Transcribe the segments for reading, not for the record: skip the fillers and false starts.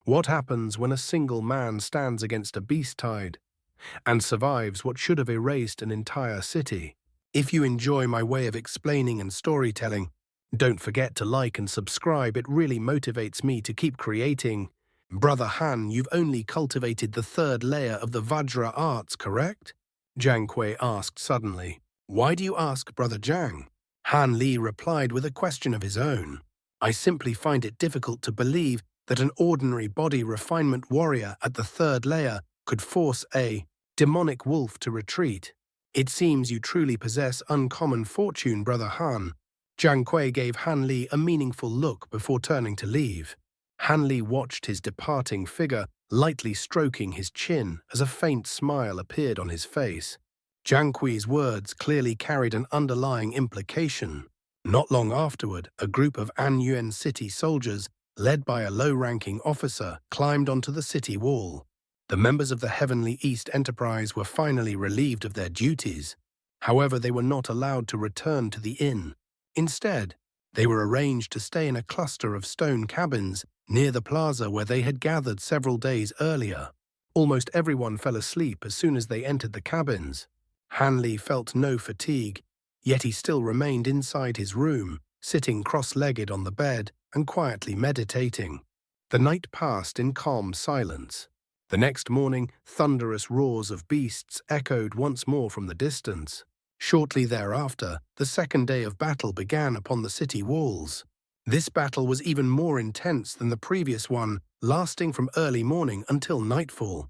What happens when a single man stands against a beast tide and survives what should have erased an entire city? If you enjoy my way of explaining and storytelling, don't forget to like and subscribe. It really motivates me to keep creating. Brother Han, you've only cultivated the third layer of the Vajra arts, correct? Jiang Kui asked suddenly. Why do you ask, Brother Jiang? Han Li replied with a question of his own. I simply find it difficult to believe that an ordinary body refinement warrior at the third layer could force a demonic wolf to retreat. It seems you truly possess uncommon fortune, Brother Han. Jiang Kui gave Han Li a meaningful look before turning to leave. Han Li watched his departing figure, lightly stroking his chin as a faint smile appeared on his face. Jiang Kui's words clearly carried an underlying implication. Not long afterward, a group of An Yuan City soldiers, led by a low-ranking officer, climbed onto the city wall. The members of the Heavenly East Enterprise were finally relieved of their duties. However, they were not allowed to return to the inn. Instead, they were arranged to stay in a cluster of stone cabins near the plaza where they had gathered several days earlier. Almost everyone fell asleep as soon as they entered the cabins. Han Li felt no fatigue, yet he still remained inside his room, sitting cross-legged on the bed and quietly meditating. The night passed in calm silence. The next morning, thunderous roars of beasts echoed once more from the distance. Shortly thereafter, the second day of battle began upon the city walls. This battle was even more intense than the previous one, lasting from early morning until nightfall.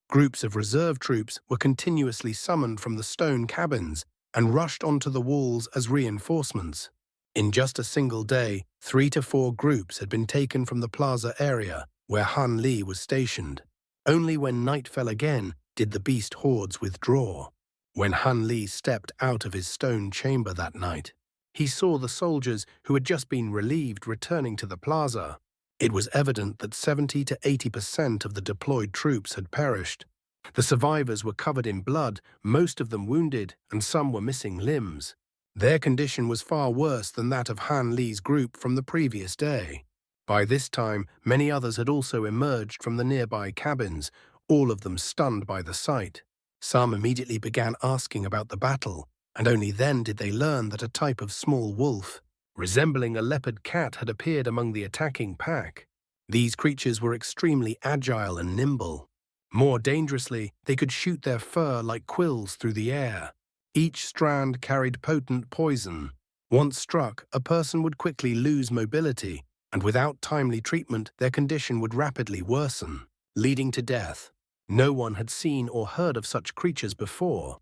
Groups of reserve troops were continuously summoned from the stone cabins and rushed onto the walls as reinforcements. In just a single day, 3 to 4 groups had been taken from the plaza area where Han Li was stationed. Only when night fell again did the beast hordes withdraw. When Han Li stepped out of his stone chamber that night, he saw the soldiers who had just been relieved returning to the plaza. It was evident that 70 to 80% of the deployed troops had perished. The survivors were covered in blood, most of them wounded, and some were missing limbs. Their condition was far worse than that of Han Li's group from the previous day. By this time, many others had also emerged from the nearby cabins, all of them stunned by the sight. Some immediately began asking about the battle, and only then did they learn that a type of small wolf, resembling a leopard cat, had appeared among the attacking pack. These creatures were extremely agile and nimble. More dangerously, they could shoot their fur like quills through the air. Each strand carried potent poison. Once struck, a person would quickly lose mobility, and without timely treatment, their condition would rapidly worsen, leading to death. No one had seen or heard of such creatures before.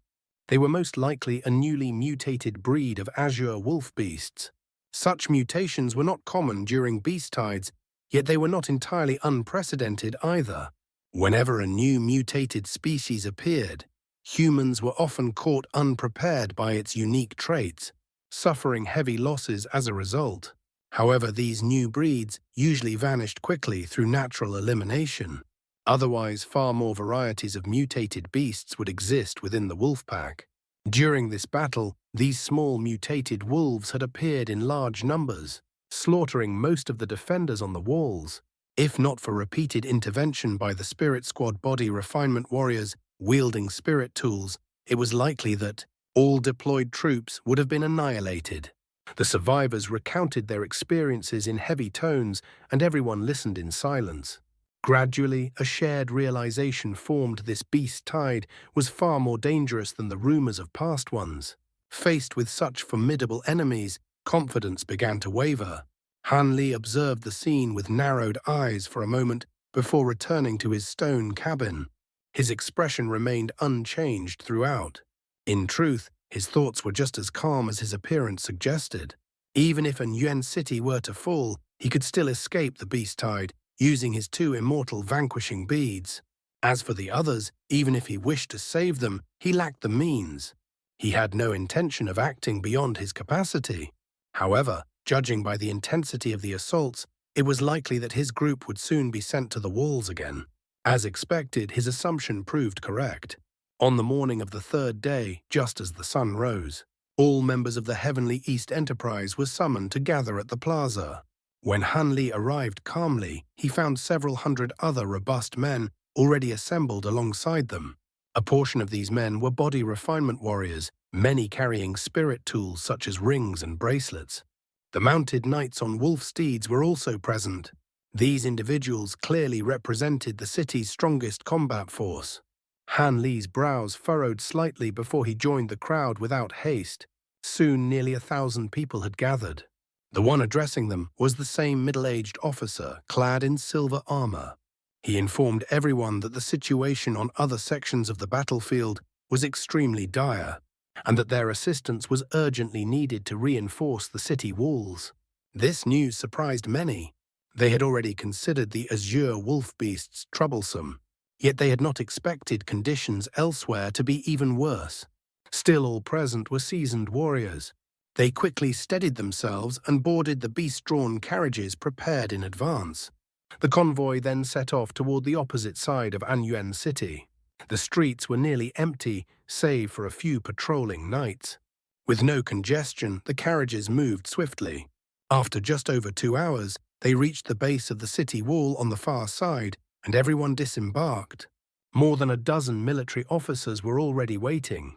They were most likely a newly mutated breed of azure wolf beasts. Such mutations were not common during beast tides, yet they were not entirely unprecedented either. Whenever a new mutated species appeared, humans were often caught unprepared by its unique traits, suffering heavy losses as a result. However, these new breeds usually vanished quickly through natural elimination. Otherwise, far more varieties of mutated beasts would exist within the wolf pack. During this battle, these small mutated wolves had appeared in large numbers, slaughtering most of the defenders on the walls. If not for repeated intervention by the Spirit Squad body refinement warriors wielding spirit tools, it was likely that all deployed troops would have been annihilated. The survivors recounted their experiences in heavy tones, and everyone listened in silence. Gradually, a shared realization formed: this beast tide was far more dangerous than the rumors of past ones. Faced with such formidable enemies, confidence began to waver. Han Li observed the scene with narrowed eyes for a moment before returning to his stone cabin. His expression remained unchanged throughout. In truth, his thoughts were just as calm as his appearance suggested. Even if An Yuan City were to fall, he could still escape the beast tide, using his 2 immortal vanquishing beads. As for the others, even if he wished to save them, he lacked the means. He had no intention of acting beyond his capacity. However, judging by the intensity of the assaults, it was likely that his group would soon be sent to the walls again. As expected, his assumption proved correct. On the morning of the third day, just as the sun rose, all members of the Heavenly East Enterprise were summoned to gather at the plaza. When Han Li arrived calmly, he found several hundred other robust men already assembled alongside them. A portion of these men were body refinement warriors, many carrying spirit tools such as rings and bracelets. The mounted knights on wolf steeds were also present. These individuals clearly represented the city's strongest combat force. Han Li's brows furrowed slightly before he joined the crowd without haste. Soon nearly 1,000 people had gathered. The one addressing them was the same middle-aged officer, clad in silver armor. He informed everyone that the situation on other sections of the battlefield was extremely dire, and that their assistance was urgently needed to reinforce the city walls. This news surprised many. They had already considered the azure wolf beasts troublesome, yet they had not expected conditions elsewhere to be even worse. Still, all present were seasoned warriors. They quickly steadied themselves and boarded the beast-drawn carriages prepared in advance. The convoy then set off toward the opposite side of An Yuan City. The streets were nearly empty, save for a few patrolling knights. With no congestion, the carriages moved swiftly. After just over 2 hours, they reached the base of the city wall on the far side, and everyone disembarked. More than a dozen military officers were already waiting.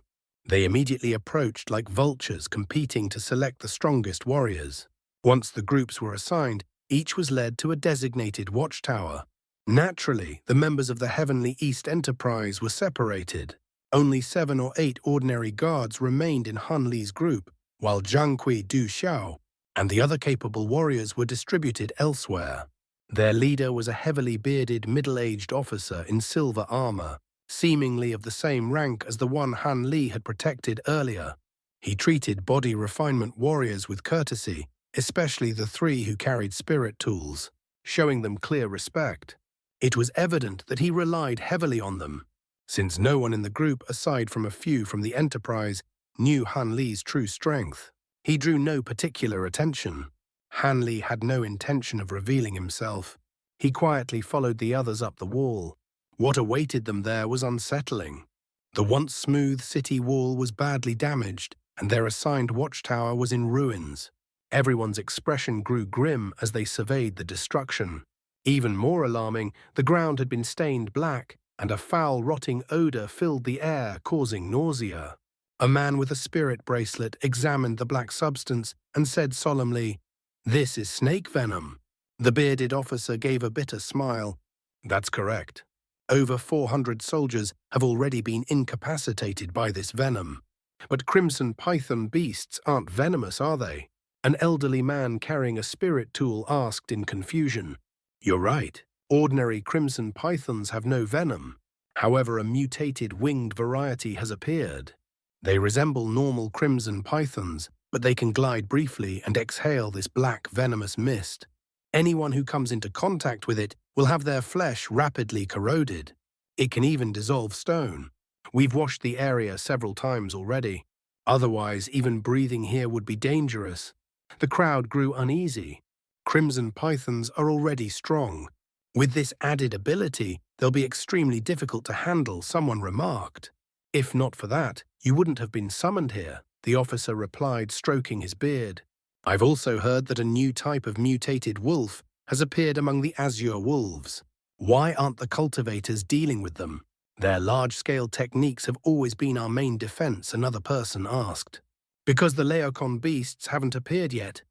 They immediately approached like vultures competing to select the strongest warriors. Once the groups were assigned, each was led to a designated watchtower. Naturally, the members of the Heavenly East Enterprise were separated. Only 7 or 8 ordinary guards remained in Han Li's group, while Zhang Kui Du Xiao and the other capable warriors were distributed elsewhere. Their leader was a heavily bearded, middle-aged officer in silver armor, seemingly of the same rank as the one Han Li had protected earlier. He treated body refinement warriors with courtesy, especially the 3 who carried spirit tools, showing them clear respect. It was evident that he relied heavily on them, since no one in the group, aside from a few from the Enterprise, knew Han Li's true strength. He drew no particular attention. Han Li had no intention of revealing himself. He quietly followed the others up the wall. What awaited them there was unsettling. The once smooth city wall was badly damaged, and their assigned watchtower was in ruins. Everyone's expression grew grim as they surveyed the destruction. Even more alarming, the ground had been stained black, and a foul, rotting odor filled the air, causing nausea. A man with a spirit bracelet examined the black substance and said solemnly, "This is snake venom." The bearded officer gave a bitter smile. "That's correct. Over 400 soldiers have already been incapacitated by this venom. But crimson python beasts aren't venomous, are they?" An elderly man carrying a spirit tool asked in confusion. "You're right. Ordinary crimson pythons have no venom. However, a mutated winged variety has appeared. They resemble normal crimson pythons, but they can glide briefly and exhale this black venomous mist. Anyone who comes into contact with it will have their flesh rapidly corroded. It can even dissolve stone. We've washed the area several times already. Otherwise, even breathing here would be dangerous." The crowd grew uneasy. Crimson pythons are already strong. With this added ability, they'll be extremely difficult to handle, someone remarked. "If not for that, you wouldn't have been summoned here," the officer replied, stroking his beard. "I've also heard that a new type of mutated wolf has appeared among the azure wolves. Why aren't the cultivators dealing with them? Their large-scale techniques have always been our main defense," another person asked. "Because the Laocoon beasts haven't appeared yet,"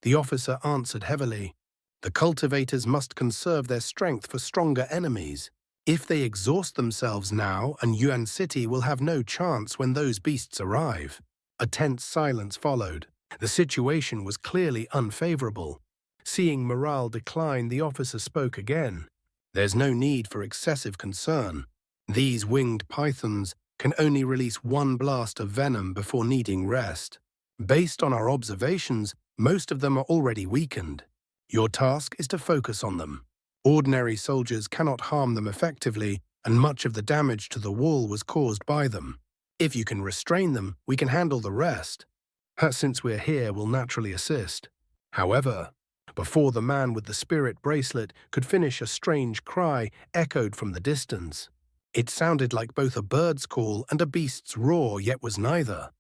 the officer answered heavily. "The cultivators must conserve their strength for stronger enemies. If they exhaust themselves now, An Yuan City will have no chance when those beasts arrive." A tense silence followed. The situation was clearly unfavorable. Seeing morale decline, the officer spoke again. "There's no need for excessive concern. These winged pythons can only release one blast of venom before needing rest. Based on our observations, most of them are already weakened. Your task is to focus on them. Ordinary soldiers cannot harm them effectively, and much of the damage to the wall was caused by them. If you can restrain them, we can handle the rest. Since we're here, we'll naturally assist." However, before the man with the spirit bracelet could finish, a strange cry echoed from the distance. It sounded like both a bird's call and a beast's roar, yet was neither.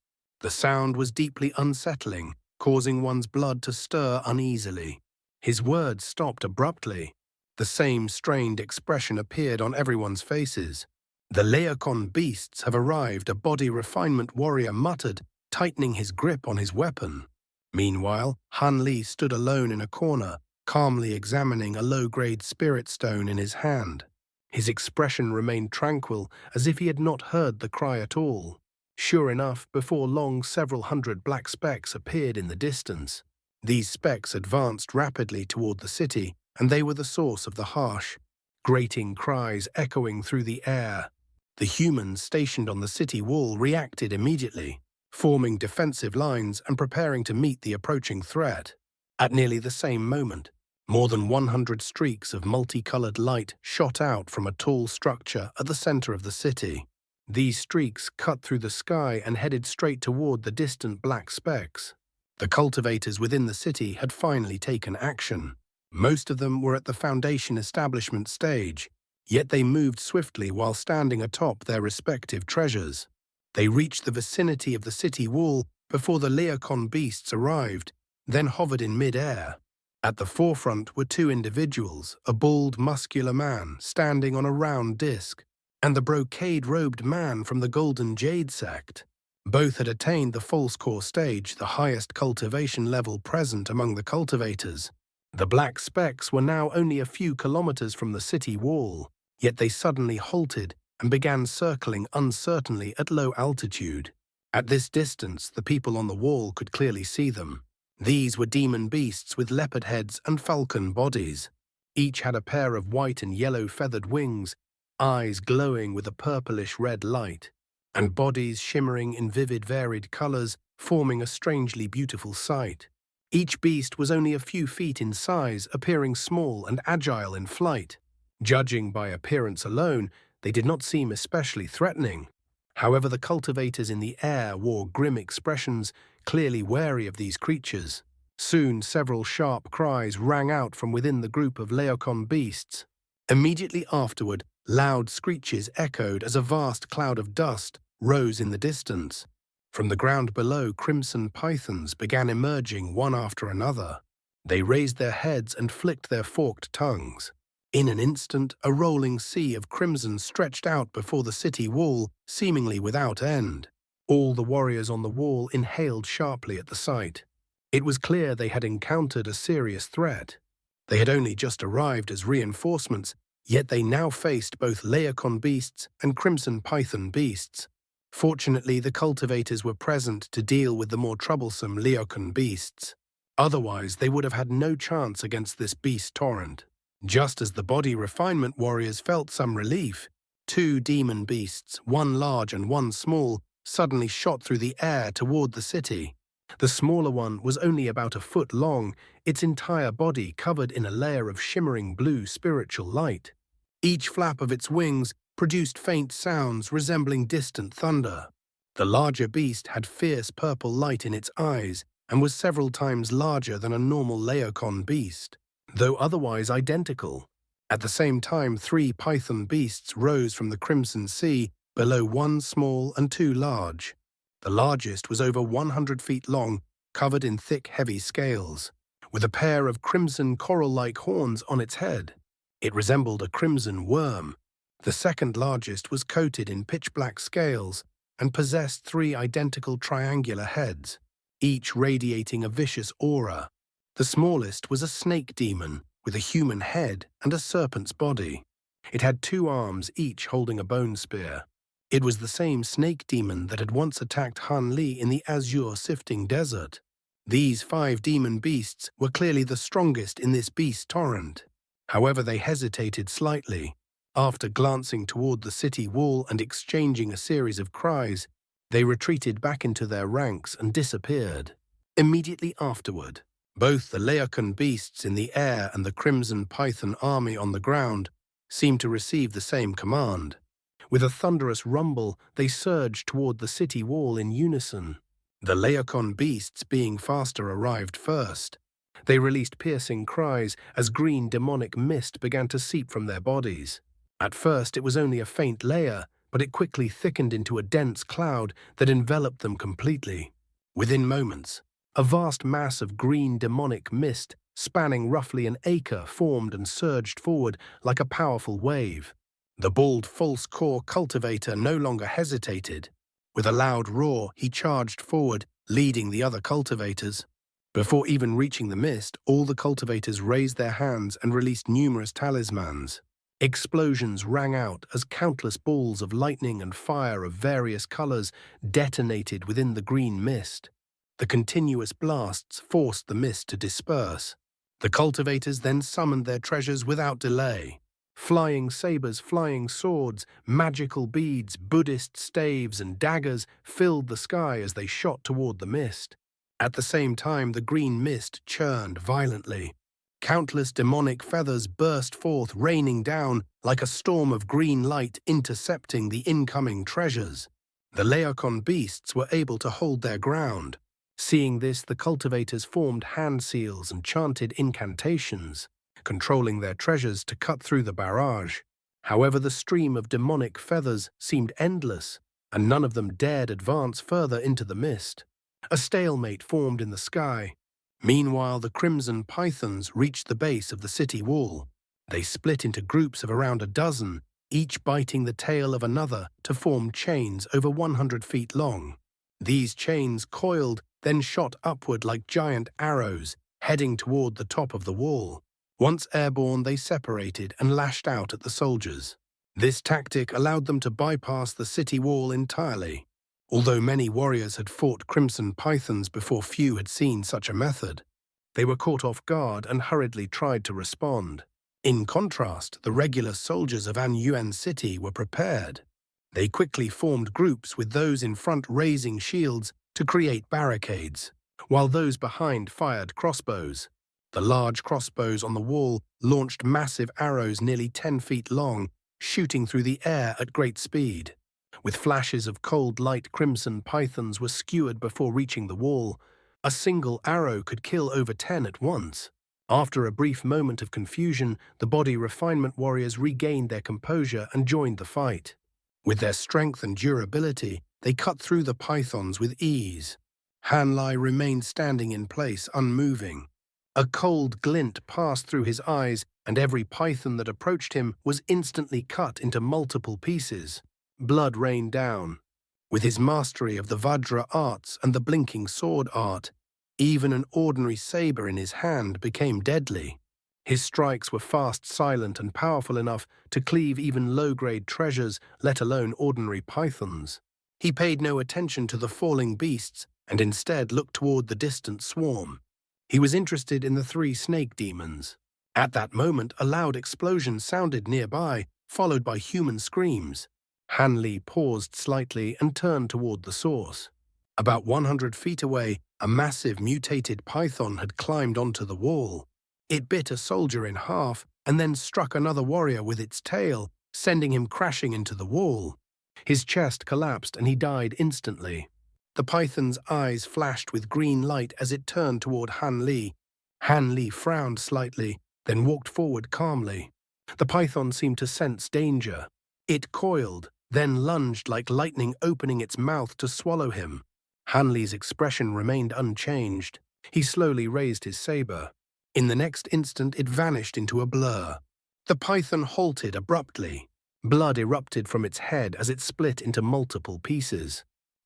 The sound was deeply unsettling, causing one's blood to stir uneasily. His words stopped abruptly. The same strained expression appeared on everyone's faces. "The Laocoon beasts have arrived," a body refinement warrior muttered, tightening his grip on his weapon. Meanwhile, Han Li stood alone in a corner, calmly examining a low-grade spirit stone in his hand. His expression remained tranquil, as if he had not heard the cry at all. Sure enough, before long several hundred black specks appeared in the distance. These specks advanced rapidly toward the city, and they were the source of the harsh, grating cries echoing through the air. The humans stationed on the city wall reacted immediately, forming defensive lines and preparing to meet the approaching threat. At nearly the same moment, more than 100 streaks of multicolored light shot out from a tall structure at the center of the city. These streaks cut through the sky and headed straight toward the distant black specks. The cultivators within the city had finally taken action. Most of them were at the foundation establishment stage, yet they moved swiftly while standing atop their respective treasures. They reached the vicinity of the city wall before the Laocoon beasts arrived, then hovered in mid-air. At the forefront were two individuals, a bald, muscular man standing on a round disc, and the brocade-robed man from the Golden Jade sect. Both had attained the false core stage, the highest cultivation level present among the cultivators. The black specks were now only a few kilometers from the city wall, yet they suddenly halted and began circling uncertainly at low altitude. At this distance, the people on the wall could clearly see them. These were demon beasts with leopard heads and falcon bodies. Each had a pair of white and yellow feathered wings, eyes glowing with a purplish-red light, and bodies shimmering in vivid varied colors, forming a strangely beautiful sight. Each beast was only a few feet in size, appearing small and agile in flight. Judging by appearance alone, they did not seem especially threatening. However, the cultivators in the air wore grim expressions, clearly wary of these creatures. Soon, several sharp cries rang out from within the group of Laocoon beasts. Immediately afterward, loud screeches echoed as a vast cloud of dust rose in the distance. From the ground below, crimson pythons began emerging one after another. They raised their heads and flicked their forked tongues. In an instant, a rolling sea of crimson stretched out before the city wall, seemingly without end. All the warriors on the wall inhaled sharply at the sight. It was clear they had encountered a serious threat. They had only just arrived as reinforcements, yet they now faced both Laocoon beasts and crimson python beasts. Fortunately, the cultivators were present to deal with the more troublesome Laocoon beasts. Otherwise, they would have had no chance against this beast torrent. Just as the body refinement warriors felt some relief, two demon beasts, one large and one small, suddenly shot through the air toward the city. The smaller one was only about a foot long, its entire body covered in a layer of shimmering blue spiritual light. Each flap of its wings produced faint sounds resembling distant thunder. The larger beast had fierce purple light in its eyes and was several times larger than a normal Laocoon beast, though otherwise identical. At the same time, 3 python beasts rose from the Crimson Sea, below one small and 2 large. The largest was over 100 feet long, covered in thick, heavy scales, with a pair of crimson coral-like horns on its head. It resembled a crimson worm. The second largest was coated in pitch-black scales and possessed 3 identical triangular heads, each radiating a vicious aura. The smallest was a snake demon with a human head and a serpent's body. It had 2 arms, each holding a bone spear. It was the same snake demon that had once attacked Han Li in the azure sifting desert. These 5 demon beasts were clearly the strongest in this beast torrent. However, they hesitated slightly. After glancing toward the city wall and exchanging a series of cries, they retreated back into their ranks and disappeared. Immediately afterward, both the Laocoon beasts in the air and the Crimson Python army on the ground seemed to receive the same command. With a thunderous rumble, they surged toward the city wall in unison. The Laocoon beasts, being faster, arrived first. They released piercing cries as green demonic mist began to seep from their bodies. At first, it was only a faint layer, but it quickly thickened into a dense cloud that enveloped them completely. Within moments, a vast mass of green demonic mist spanning roughly an acre, formed and surged forward like a powerful wave. The bald false-core cultivator no longer hesitated. With a loud roar, he charged forward, leading the other cultivators. Before even reaching the mist, all the cultivators raised their hands and released numerous talismans. Explosions rang out as countless balls of lightning and fire of various colors detonated within the green mist. The continuous blasts forced the mist to disperse. The cultivators then summoned their treasures without delay. Flying sabers, flying swords, magical beads, Buddhist staves, and daggers filled the sky as they shot toward the mist. At the same time, the green mist churned violently. Countless demonic feathers burst forth, raining down like a storm of green light, intercepting the incoming treasures. The Laocoon beasts were able to hold their ground. Seeing this, the cultivators formed hand seals and chanted incantations, controlling their treasures to cut through the barrage. However, the stream of demonic feathers seemed endless, and none of them dared advance further into the mist. A stalemate formed in the sky. Meanwhile, the crimson pythons reached the base of the city wall. They split into groups of around a dozen, each biting the tail of another to form chains over 100 feet long. These chains coiled, then shot upward like giant arrows, heading toward the top of the wall. Once airborne, they separated and lashed out at the soldiers. This tactic allowed them to bypass the city wall entirely. Although many warriors had fought crimson pythons before, few had seen such a method. They were caught off guard and hurriedly tried to respond. In contrast, the regular soldiers of An Yuan City were prepared. They quickly formed groups, with those in front raising shields to create barricades, while those behind fired crossbows. The large crossbows on the wall launched massive arrows nearly 10 feet long, shooting through the air at great speed. With flashes of cold light, crimson pythons were skewered before reaching the wall. A single arrow could kill over 10 at once. After a brief moment of confusion, the body refinement warriors regained their composure and joined the fight. With their strength and durability, they cut through the pythons with ease. Han Lai remained standing in place, unmoving. A cold glint passed through his eyes, and every python that approached him was instantly cut into multiple pieces. Blood rained down. With his mastery of the Vajra arts and the blinking sword art, even an ordinary saber in his hand became deadly. His strikes were fast, silent, and powerful enough to cleave even low-grade treasures, let alone ordinary pythons. He paid no attention to the falling beasts and instead looked toward the distant swarm. He was interested in the 3 snake demons. At that moment, a loud explosion sounded nearby, followed by human screams. Han Li paused slightly and turned toward the source. About 100 feet away, a massive mutated python had climbed onto the wall. It bit a soldier in half and then struck another warrior with its tail, sending him crashing into the wall. His chest collapsed and he died instantly. The python's eyes flashed with green light as it turned toward Han Li. Han Li frowned slightly, then walked forward calmly. The python seemed to sense danger. It coiled, then lunged like lightning, opening its mouth to swallow him. Han Li's expression remained unchanged. He slowly raised his saber. In the next instant, it vanished into a blur. The python halted abruptly. Blood erupted from its head as it split into multiple pieces.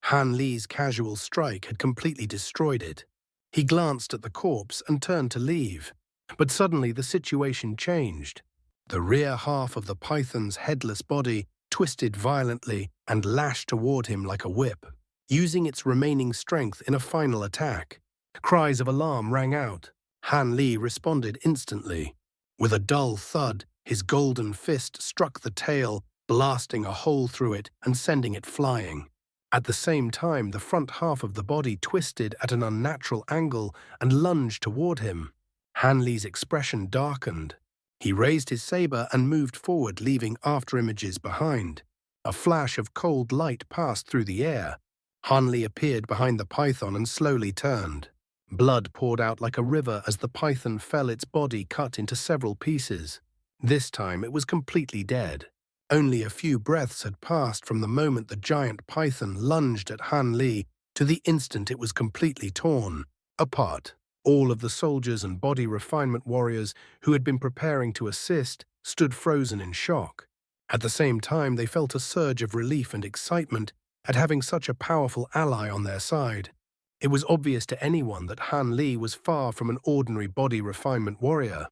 Han Li's casual strike had completely destroyed it. He glanced at the corpse and turned to leave. But suddenly the situation changed. The rear half of the python's headless body twisted violently and lashed toward him like a whip, using its remaining strength in a final attack. Cries of alarm rang out. Han Li responded instantly. With a dull thud, his golden fist struck the tail, blasting a hole through it and sending it flying. At the same time, the front half of the body twisted at an unnatural angle and lunged toward him. Han Li's expression darkened. He raised his saber and moved forward, leaving afterimages behind. A flash of cold light passed through the air. Han Li appeared behind the python and slowly turned. Blood poured out like a river as the python fell, its body cut into several pieces. This time it was completely dead. Only a few breaths had passed from the moment the giant python lunged at Han Li to the instant it was completely torn apart. All of the soldiers and body refinement warriors who had been preparing to assist stood frozen in shock. At the same time, they felt a surge of relief and excitement at having such a powerful ally on their side. It was obvious to anyone that Han Li was far from an ordinary body refinement warrior.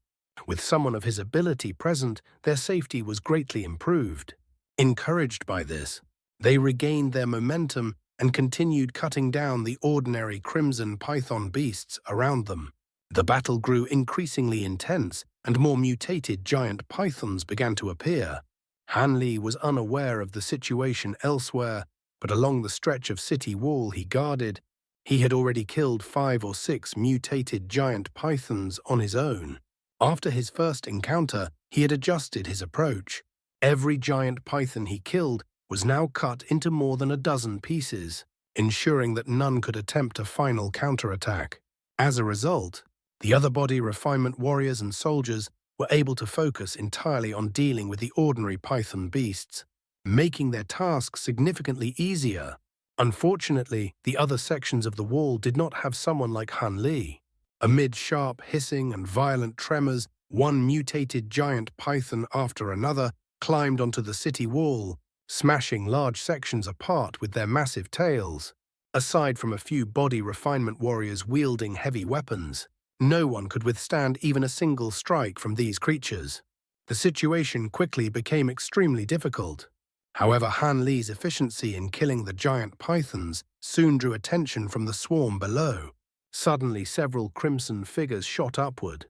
With someone of his ability present, their safety was greatly improved. Encouraged by this, they regained their momentum and continued cutting down the ordinary crimson python beasts around them. The battle grew increasingly intense, and more mutated giant pythons began to appear. Han Li was unaware of the situation elsewhere, but along the stretch of city wall he guarded, he had already killed 5 or 6 mutated giant pythons on his own. After his first encounter, he had adjusted his approach. Every giant python he killed was now cut into more than a dozen pieces, ensuring that none could attempt a final counterattack. As a result, the other body refinement warriors and soldiers were able to focus entirely on dealing with the ordinary python beasts, making their task significantly easier. Unfortunately, the other sections of the wall did not have someone like Han Li. Amid sharp hissing and violent tremors, one mutated giant python after another climbed onto the city wall, smashing large sections apart with their massive tails. Aside from a few body refinement warriors wielding heavy weapons, no one could withstand even a single strike from these creatures. The situation quickly became extremely difficult. However, Han Li's efficiency in killing the giant pythons soon drew attention from the swarm below. Suddenly, several crimson figures shot upward.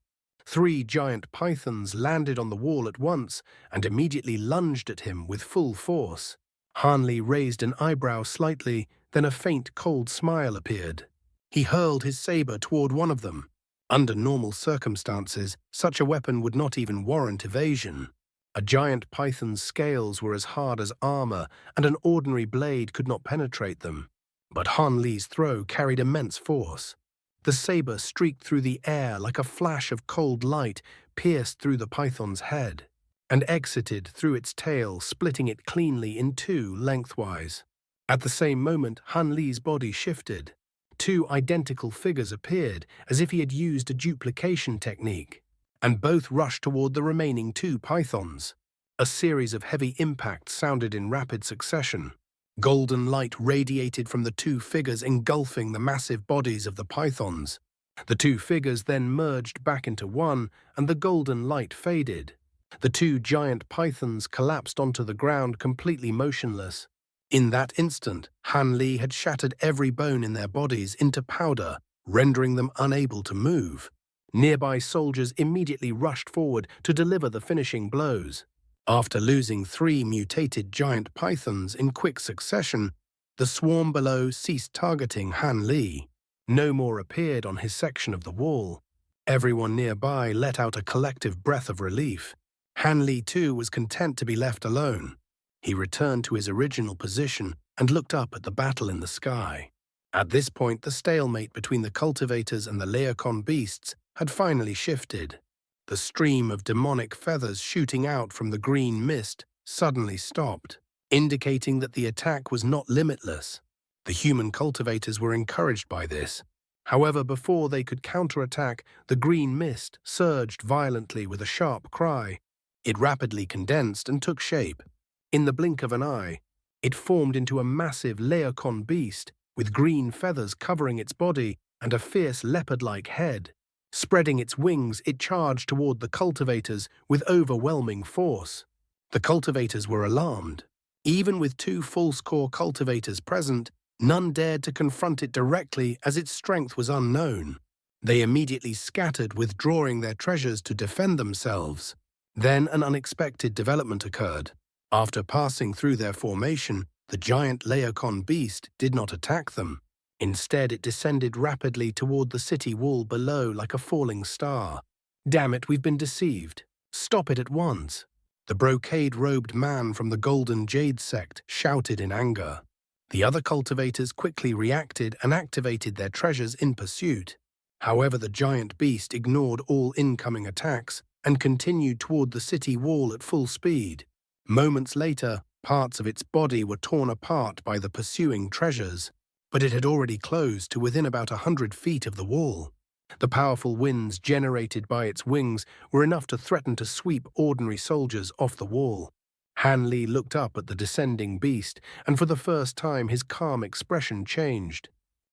3 giant pythons landed on the wall at once and immediately lunged at him with full force. Han Li raised an eyebrow slightly, then a faint, cold smile appeared. He hurled his saber toward one of them. Under normal circumstances, such a weapon would not even warrant evasion. A giant python's scales were as hard as armor, and an ordinary blade could not penetrate them. But Han Li's throw carried immense force. The saber streaked through the air like a flash of cold light, pierced through the python's head, and exited through its tail, splitting it cleanly in 2 lengthwise. At the same moment, Han Li's body shifted. 2 identical figures appeared, as if he had used a duplication technique, and both rushed toward the remaining 2 pythons. A series of heavy impacts sounded in rapid succession. Golden light radiated from the 2 figures, engulfing the massive bodies of the pythons. The 2 figures then merged back into one, and the golden light faded. The 2 giant pythons collapsed onto the ground completely motionless. In that instant, Han Li had shattered every bone in their bodies into powder, rendering them unable to move. Nearby soldiers immediately rushed forward to deliver the finishing blows. After losing 3 mutated giant pythons in quick succession, the swarm below ceased targeting Han Li. No more appeared on his section of the wall. Everyone nearby let out a collective breath of relief. Han Li, too, was content to be left alone. He returned to his original position and looked up at the battle in the sky. At this point, the stalemate between the cultivators and the Laocoon beasts had finally shifted. The stream of demonic feathers shooting out from the green mist suddenly stopped, indicating that the attack was not limitless. The human cultivators were encouraged by this. However, before they could counterattack, the green mist surged violently with a sharp cry. It rapidly condensed and took shape. In the blink of an eye, it formed into a massive Laocoon beast with green feathers covering its body and a fierce leopard-like head. Spreading its wings, it charged toward the cultivators with overwhelming force. The cultivators were alarmed. Even with 2 full-score cultivators present, none dared to confront it directly as its strength was unknown. They immediately scattered, withdrawing their treasures to defend themselves. Then an unexpected development occurred. After passing through their formation, the giant Laocoon beast did not attack them. Instead, it descended rapidly toward the city wall below like a falling star. "Damn it, we've been deceived. Stop it at once," the brocade-robed man from the Golden Jade sect shouted in anger. The other cultivators quickly reacted and activated their treasures in pursuit. However, the giant beast ignored all incoming attacks and continued toward the city wall at full speed. Moments later, parts of its body were torn apart by the pursuing treasures, but it had already closed to within about 100 feet of the wall. The powerful winds generated by its wings were enough to threaten to sweep ordinary soldiers off the wall. Han Li looked up at the descending beast, and for the first time his calm expression changed.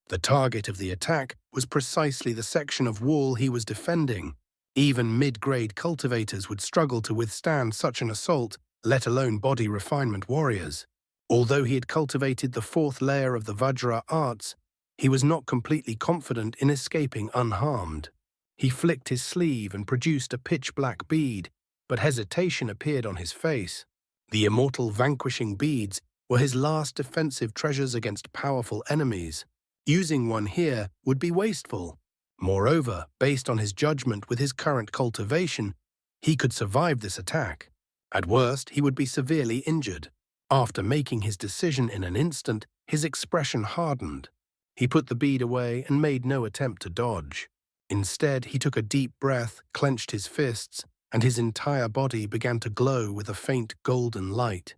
The target of the attack was precisely the section of wall he was defending. Even mid-grade cultivators would struggle to withstand such an assault, let alone body refinement warriors. Although he had cultivated the fourth layer of the Vajra arts, he was not completely confident in escaping unharmed. He flicked his sleeve and produced a pitch-black bead, but hesitation appeared on his face. The immortal vanquishing beads were his last defensive treasures against powerful enemies. Using one here would be wasteful. Moreover, based on his judgment with his current cultivation, he could survive this attack. At worst, he would be severely injured. After making his decision in an instant, his expression hardened. He put the bead away and made no attempt to dodge. Instead, he took a deep breath, clenched his fists, and his entire body began to glow with a faint golden light.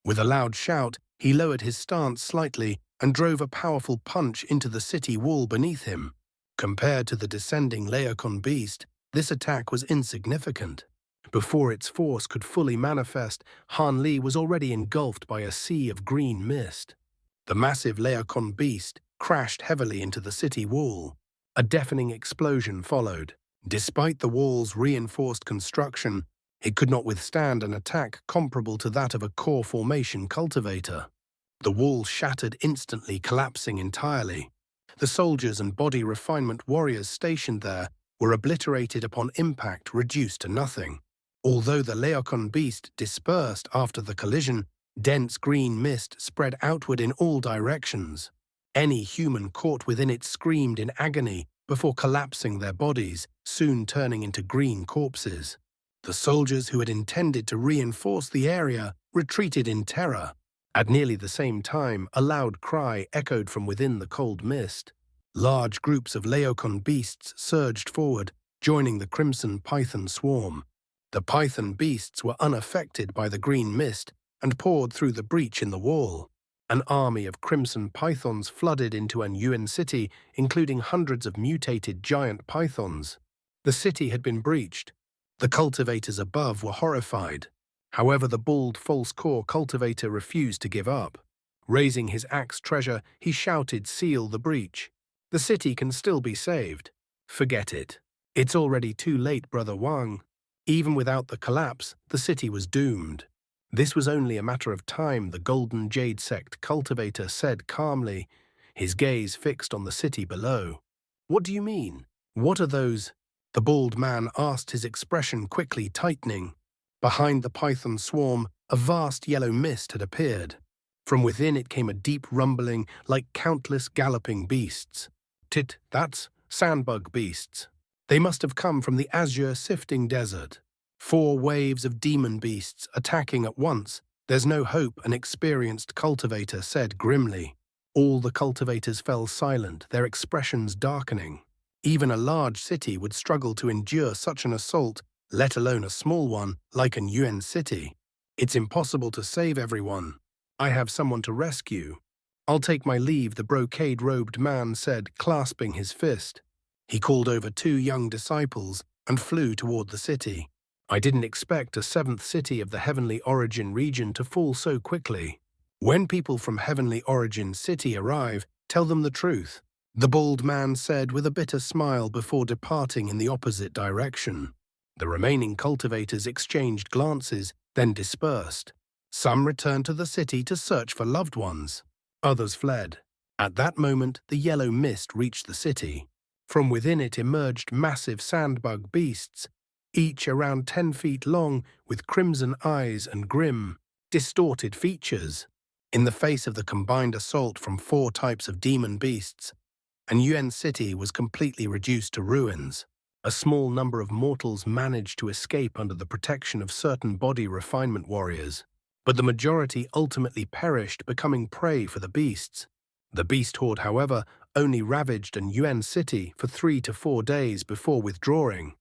With a loud shout, he lowered his stance slightly and drove a powerful punch into the city wall beneath him. Compared to the descending Laocoon beast, this attack was insignificant. Before its force could fully manifest, Han Li was already engulfed by a sea of green mist. The massive Laocoon beast crashed heavily into the city wall. A deafening explosion followed. Despite the wall's reinforced construction, it could not withstand an attack comparable to that of a core formation cultivator. The wall shattered instantly, collapsing entirely. The soldiers and body refinement warriors stationed there were obliterated upon impact, reduced to nothing. Although the Laocoon beast dispersed after the collision, dense green mist spread outward in all directions. Any human caught within it screamed in agony before collapsing their bodies, soon turning into green corpses. The soldiers who had intended to reinforce the area retreated in terror. At nearly the same time, a loud cry echoed from within the cold mist. Large groups of Laocoon beasts surged forward, joining the crimson python swarm. The python beasts were unaffected by the green mist and poured through the breach in the wall. An army of crimson pythons flooded into An Yuan City, including hundreds of mutated giant pythons. The city had been breached. The cultivators above were horrified. However, the bald false core cultivator refused to give up. Raising his axe treasure, he shouted, "Seal the breach. The city can still be saved." "Forget it. It's already too late, Brother Wang." Even without the collapse, the city was doomed. This was only a matter of time, the Golden Jade Sect cultivator said calmly, his gaze fixed on the city below. "What do you mean? What are those?" The bald man asked, his expression quickly tightening. Behind the python swarm, a vast yellow mist had appeared. From within it came a deep rumbling, like countless galloping beasts. That's sandbug beasts. They must have come from the azure sifting desert. 4 waves of demon beasts attacking at once. "There's no hope," an experienced cultivator said grimly. All the cultivators fell silent, their expressions darkening. Even a large city would struggle to endure such an assault, let alone a small one like An Yuan City. "It's impossible to save everyone. I have someone to rescue." "I'll take my leave," the brocade-robed man said, clasping his fist. He called over 2 young disciples and flew toward the city. "I didn't expect a 7th city of the Heavenly Origin region to fall so quickly. When people from Heavenly Origin City arrive, tell them the truth," the bald man said with a bitter smile before departing in the opposite direction. The remaining cultivators exchanged glances, then dispersed. Some returned to the city to search for loved ones. Others fled. At that moment, the yellow mist reached the city. From within it emerged massive sandbug beasts, each around 10 feet long, with crimson eyes and grim, distorted features. In the face of the combined assault from 4 types of demon beasts, An Yuan City was completely reduced to ruins. A small number of mortals managed to escape under the protection of certain body refinement warriors, but the majority ultimately perished, becoming prey for the beasts. The beast horde, however, only ravaged An Yuan City for 3 to 4 days before withdrawing.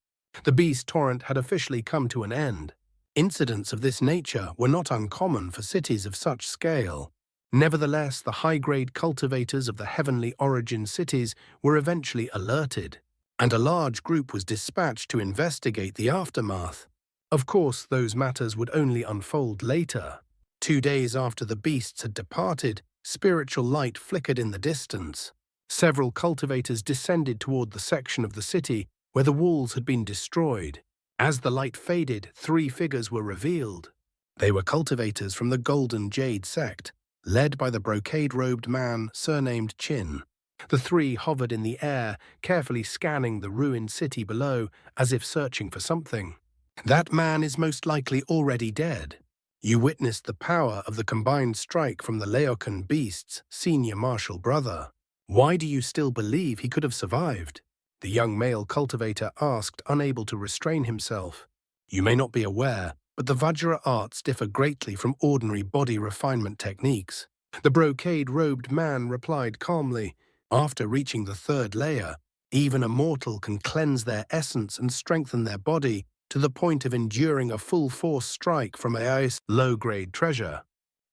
The beast torrent had officially come to an end. Incidents of this nature were not uncommon for cities of such scale. Nevertheless, the high-grade cultivators of the Heavenly Origin cities were eventually alerted. and a large group was dispatched to investigate the aftermath. Of course, those matters would only unfold later. 2 days after the beasts had departed, spiritual light flickered in the distance. Several cultivators descended toward the section of the city where the walls had been destroyed. As the light faded, 3 figures were revealed. They were cultivators from the Golden Jade sect, led by the brocade-robed man surnamed Qin. The 3 hovered in the air, carefully scanning the ruined city below as if searching for something. That man is most likely already dead. You witnessed the power of the combined strike from the Laocoon beast's senior martial brother. Why do you still believe he could have survived? The young male cultivator asked, unable to restrain himself. You may not be aware, but the Vajra arts differ greatly from ordinary body refinement techniques. The brocade-robed man replied calmly. After reaching the 3rd layer, even a mortal can cleanse their essence and strengthen their body to the point of enduring a full-force strike from a low-grade treasure.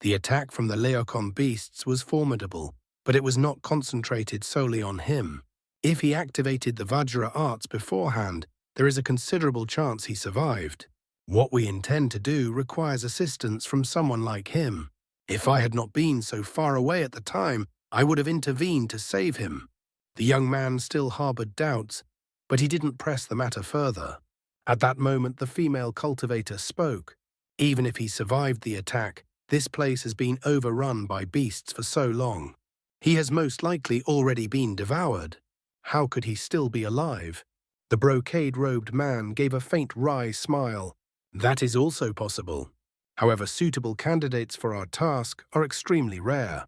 The attack from the Laocoon beasts was formidable, but it was not concentrated solely on him. If he activated the Vajra arts beforehand, there is a considerable chance he survived. What we intend to do requires assistance from someone like him. If I had not been so far away at the time, I would have intervened to save him. The young man still harbored doubts, but he didn't press the matter further. At that moment, the female cultivator spoke. Even if he survived the attack, this place has been overrun by beasts for so long. He has most likely already been devoured. How could he still be alive? The brocade-robed man gave a faint wry smile. That is also possible. However, suitable candidates for our task are extremely rare.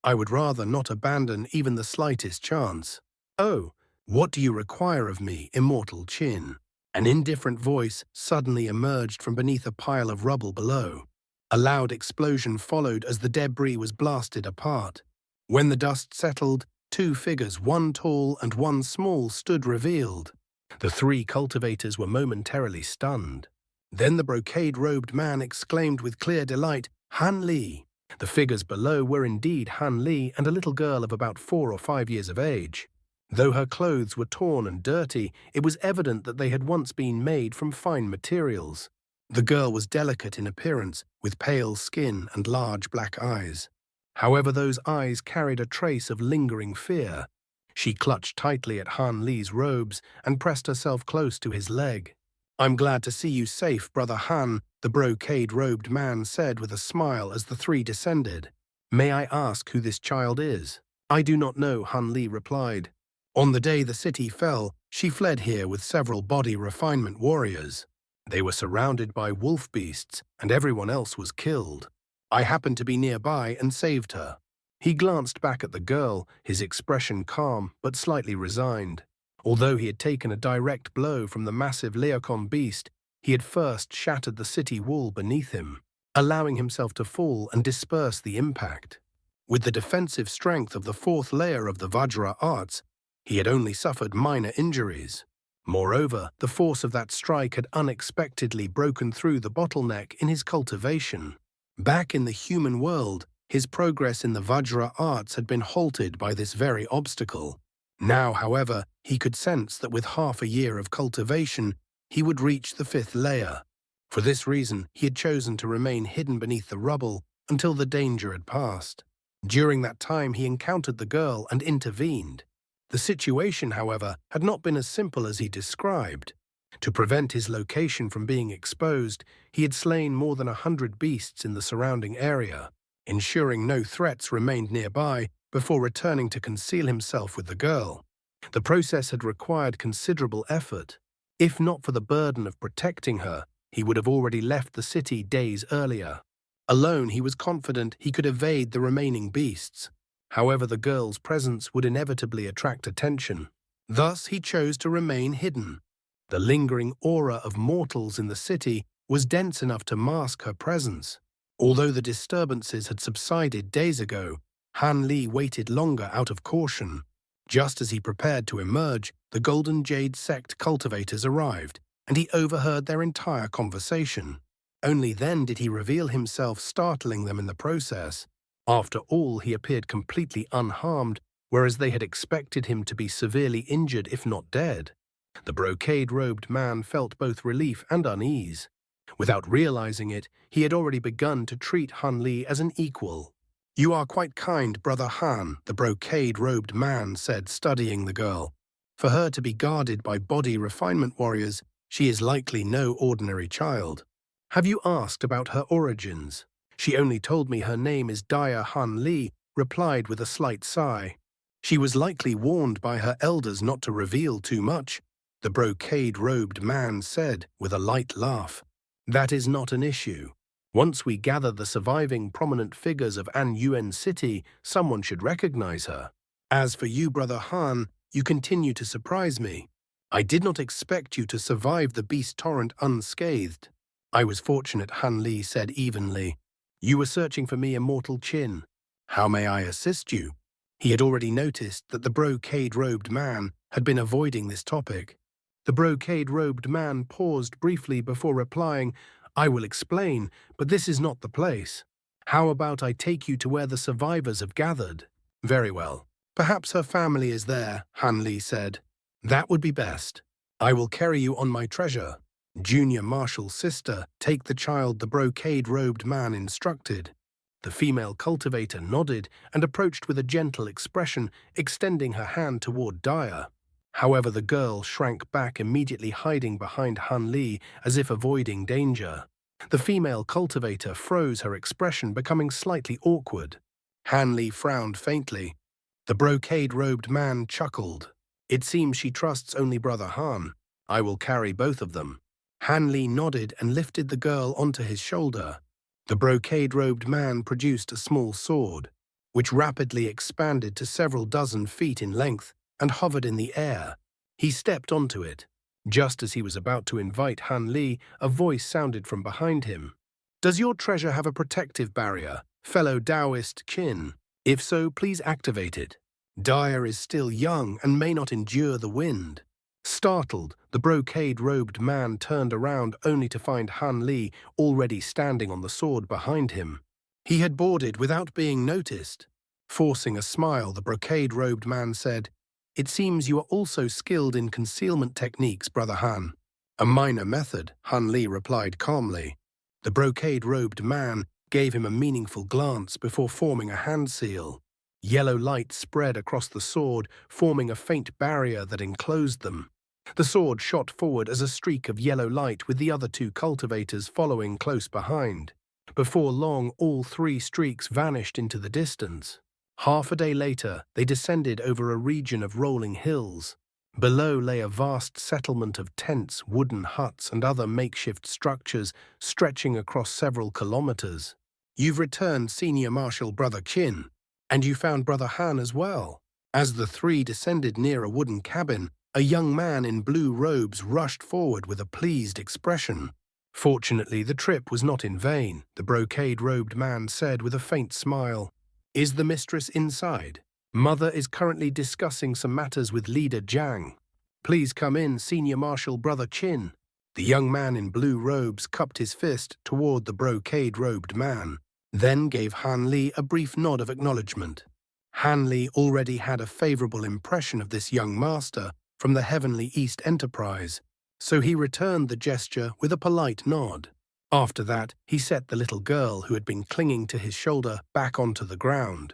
I would rather not abandon even the slightest chance. Oh, what do you require of me, immortal Qin? An indifferent voice suddenly emerged from beneath a pile of rubble below. A loud explosion followed as the debris was blasted apart. When the dust settled, 2 figures, one tall and one small, stood revealed. The 3 cultivators were momentarily stunned. Then the brocade-robed man exclaimed with clear delight, Han Li. The figures below were indeed Han Li and a little girl of about 4 or 5 years of age. Though her clothes were torn and dirty, it was evident that they had once been made from fine materials. The girl was delicate in appearance, with pale skin and large black eyes. However, those eyes carried a trace of lingering fear. She clutched tightly at Han Li's robes and pressed herself close to his leg. I'm glad to see you safe, Brother Han, the brocade-robed man said with a smile as the 3 descended. May I ask who this child is? I do not know, Han Li replied. On the day the city fell, she fled here with several body refinement warriors. They were surrounded by wolf beasts, and everyone else was killed. I happened to be nearby and saved her. He glanced back at the girl, his expression calm but slightly resigned. Although he had taken a direct blow from the massive Laocoon beast, he had first shattered the city wall beneath him, allowing himself to fall and disperse the impact. With the defensive strength of the 4th layer of the Vajra arts, he had only suffered minor injuries. Moreover, the force of that strike had unexpectedly broken through the bottleneck in his cultivation. Back in the human world, his progress in the Vajra arts had been halted by this very obstacle. Now, however, he could sense that with half a year of cultivation, he would reach the 5th layer. For this reason, he had chosen to remain hidden beneath the rubble until the danger had passed. During that time, he encountered the girl and intervened. The situation, however, had not been as simple as he described. To prevent his location from being exposed, he had slain more than 100 beasts in the surrounding area, ensuring no threats remained nearby before returning to conceal himself with the girl. The process had required considerable effort. If not for the burden of protecting her, he would have already left the city days earlier. Alone, he was confident he could evade the remaining beasts. However, the girl's presence would inevitably attract attention. Thus, he chose to remain hidden. The lingering aura of mortals in the city was dense enough to mask her presence. Although the disturbances had subsided days ago, Han Li waited longer out of caution. Just as he prepared to emerge, the Golden Jade sect cultivators arrived, and he overheard their entire conversation. Only then did he reveal himself, startling them in the process. After all, he appeared completely unharmed, whereas they had expected him to be severely injured if not dead. The brocade-robed man felt both relief and unease. Without realizing it, he had already begun to treat Han Li as an equal. "You are quite kind, Brother Han," the brocade-robed man said, studying the girl. "For her to be guarded by body refinement warriors, she is likely no ordinary child. Have you asked about her origins?" "She only told me her name is Dia Han Li," replied with a slight sigh. "She was likely warned by her elders not to reveal too much," the brocade-robed man said with a light laugh. "That is not an issue. Once we gather the surviving prominent figures of An Yuan City, someone should recognize her. As for you, Brother Han, you continue to surprise me. I did not expect you to survive the beast torrent unscathed." "I was fortunate," Han Li said evenly. "You were searching for me, Immortal Qin. How may I assist you?" He had already noticed that the brocade-robed man had been avoiding this topic. The brocade-robed man paused briefly before replying, "I will explain, but this is not the place. How about I take you to where the survivors have gathered?" "Very well. Perhaps her family is there," Han Li said. "That would be best. I will carry you on my treasure." "Junior Marshal's sister, take the child," the brocade-robed man instructed. The female cultivator nodded and approached with a gentle expression, extending her hand toward Dia. However, the girl shrank back, immediately hiding behind Han Li as if avoiding danger. The female cultivator froze, her expression becoming slightly awkward. Han Li frowned faintly. The brocade-robed man chuckled. "It seems she trusts only Brother Han. I will carry both of them." Han Li nodded and lifted the girl onto his shoulder. The brocade-robed man produced a small sword, which rapidly expanded to several dozen feet in length and hovered in the air. He stepped onto it. Just as he was about to invite Han Li, a voice sounded from behind him. "Does your treasure have a protective barrier, fellow Taoist Qin? If so, please activate it. Dia is still young and may not endure the wind." Startled, the brocade-robed man turned around only to find Han Li already standing on the sword behind him. He had boarded without being noticed. Forcing a smile, the brocade-robed man said, "It seems you are also skilled in concealment techniques, Brother Han." "A minor method," Han Li replied calmly. The brocade-robed man gave him a meaningful glance before forming a hand seal. Yellow light spread across the sword, forming a faint barrier that enclosed them. The sword shot forward as a streak of yellow light, with the other two cultivators following close behind. Before long, all three streaks vanished into the distance. Half a day later, they descended over a region of rolling hills. Below lay a vast settlement of tents, wooden huts, and other makeshift structures stretching across several kilometers. "You've returned, Senior Marshal Brother Qin. And you found Brother Han as well." As the three descended near a wooden cabin, a young man in blue robes rushed forward with a pleased expression. "Fortunately, the trip was not in vain," the brocade-robed man said with a faint smile. "Is the mistress inside? Mother is currently discussing some matters with leader Jiang. Please come in, Senior Marshal Brother Qin." The young man in blue robes cupped his fist toward the brocade-robed man, then gave Han Li a brief nod of acknowledgement. Han Li already had a favorable impression of this young master from the Heavenly East Enterprise, so he returned the gesture with a polite nod. After that, he set the little girl who had been clinging to his shoulder back onto the ground.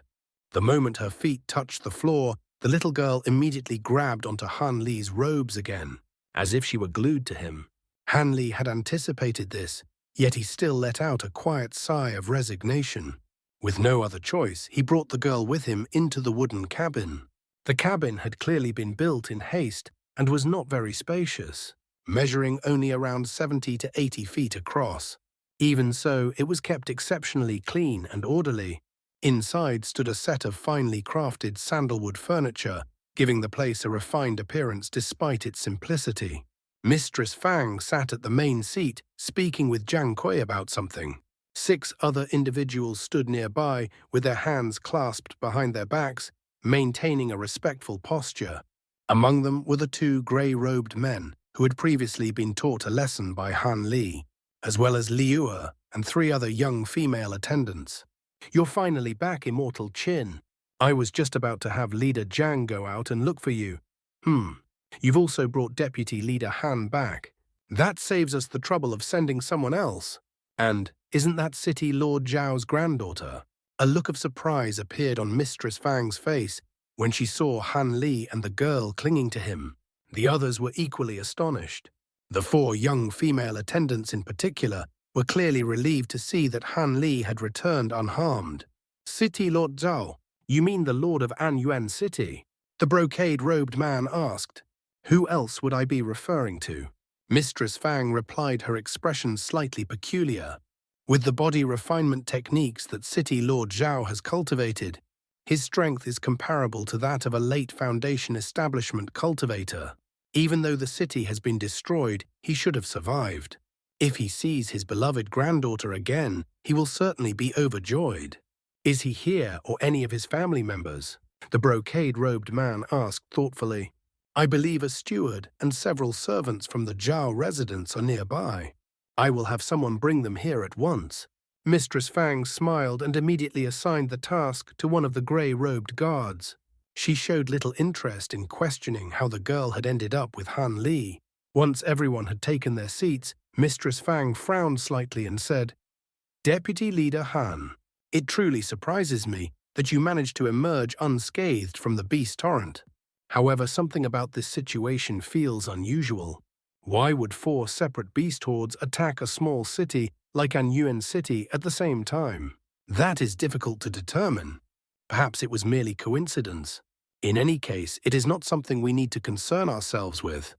The moment her feet touched the floor, the little girl immediately grabbed onto Han Li's robes again, as if she were glued to him. Han Li had anticipated this, yet he still let out a quiet sigh of resignation. With no other choice, he brought the girl with him into the wooden cabin. The cabin had clearly been built in haste and was not very spacious, measuring only around 70 to 80 feet across. Even so, it was kept exceptionally clean and orderly. Inside stood a set of finely crafted sandalwood furniture, giving the place a refined appearance despite its simplicity. Mistress Fang sat at the main seat, speaking with Jiang Kui about something. 6 other individuals stood nearby, with their hands clasped behind their backs, maintaining a respectful posture. Among them were the 2 grey-robed men, who had previously been taught a lesson by Han Li, as well as Liua and 3 other young female attendants. "You're finally back, Immortal Qin. I was just about to have Leader Jiang go out and look for you." You've also brought Deputy Leader Han back. That saves us the trouble of sending someone else. And isn't that City Lord Zhao's granddaughter? A look of surprise appeared on Mistress Fang's face when she saw Han Li and the girl clinging to him. The others were equally astonished. The 4 young female attendants in particular were clearly relieved to see that Han Li had returned unharmed. City Lord Zhao, you mean the Lord of An Yuan City? The brocade-robed man asked. Who else would I be referring to? Mistress Fang replied, her expression slightly peculiar. With the body refinement techniques that City Lord Zhao has cultivated, his strength is comparable to that of a late Foundation establishment cultivator. Even though the city has been destroyed, he should have survived. If he sees his beloved granddaughter again, he will certainly be overjoyed. Is he here or any of his family members? The brocade-robed man asked thoughtfully. I believe a steward and several servants from the Zhao residence are nearby. I will have someone bring them here at once. Mistress Fang smiled and immediately assigned the task to one of the grey-robed guards. She showed little interest in questioning how the girl had ended up with Han Li. Once everyone had taken their seats, Mistress Fang frowned slightly and said, Deputy Leader Han, it truly surprises me that you managed to emerge unscathed from the beast torrent. However, something about this situation feels unusual. Why would 4 separate beast hordes attack a small city like An Yuan City at the same time? That is difficult to determine. Perhaps it was merely coincidence. In any case, it is not something we need to concern ourselves with.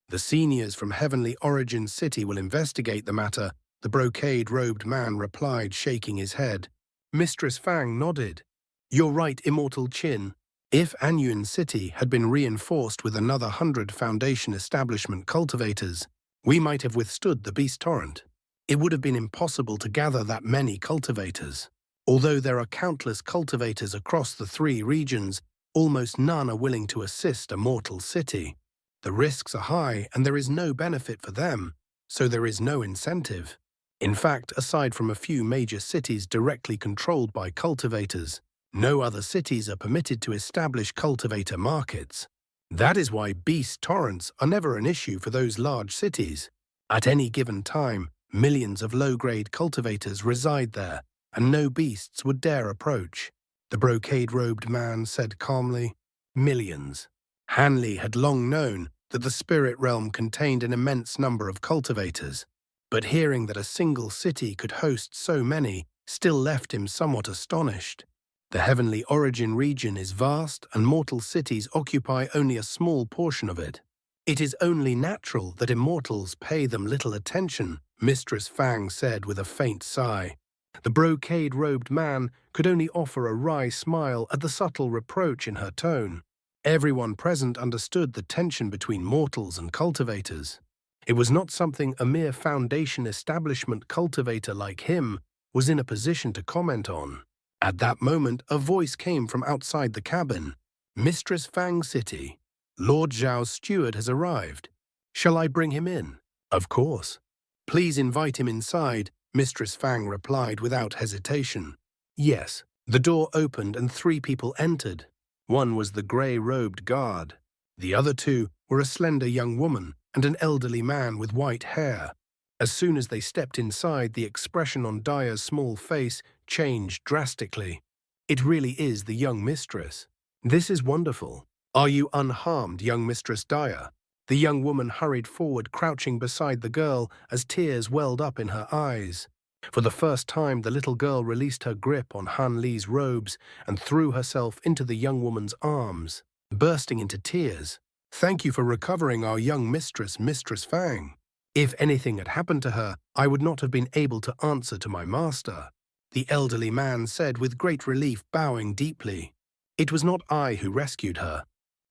The seniors from Heavenly Origin City will investigate the matter, the brocade-robed man replied, shaking his head. Mistress Fang nodded. You're right, Immortal Qin. If An Yuan City had been reinforced with another 100 Foundation establishment cultivators, we might have withstood the beast torrent. It would have been impossible to gather that many cultivators. Although there are countless cultivators across the 3 regions, almost none are willing to assist a mortal city. The risks are high and there is no benefit for them, so there is no incentive. In fact, aside from a few major cities directly controlled by cultivators, no other cities are permitted to establish cultivator markets. That is why beast torrents are never an issue for those large cities. At any given time, millions of low-grade cultivators reside there, and no beasts would dare approach. The brocade-robed man said calmly, millions. Han Li had long known that the spirit realm contained an immense number of cultivators, but hearing that a single city could host so many still left him somewhat astonished. The Heavenly Origin region is vast, and mortal cities occupy only a small portion of it. It is only natural that immortals pay them little attention, Mistress Fang said with a faint sigh. The brocade-robed man could only offer a wry smile at the subtle reproach in her tone. Everyone present understood the tension between mortals and cultivators. It was not something a mere Foundation establishment cultivator like him was in a position to comment on. At that moment, a voice came from outside the cabin. Mistress Fang City, Lord Zhao's steward has arrived. Shall I bring him in? Of course. Please invite him inside, Mistress Fang replied without hesitation. Yes. The door opened and 3 people entered. One was the grey-robed guard. The other 2 were a slender young woman and an elderly man with white hair. As soon as they stepped inside, the expression on Daya's small face changed drastically. It really is the young mistress. This is wonderful. Are you unharmed, young Mistress Daya? The young woman hurried forward, crouching beside the girl as tears welled up in her eyes. For the first time, the little girl released her grip on Han Li's robes and threw herself into the young woman's arms, bursting into tears. Thank you for recovering our young mistress, Mistress Fang. If anything had happened to her, I would not have been able to answer to my master, the elderly man said with great relief, bowing deeply. It was not I who rescued her.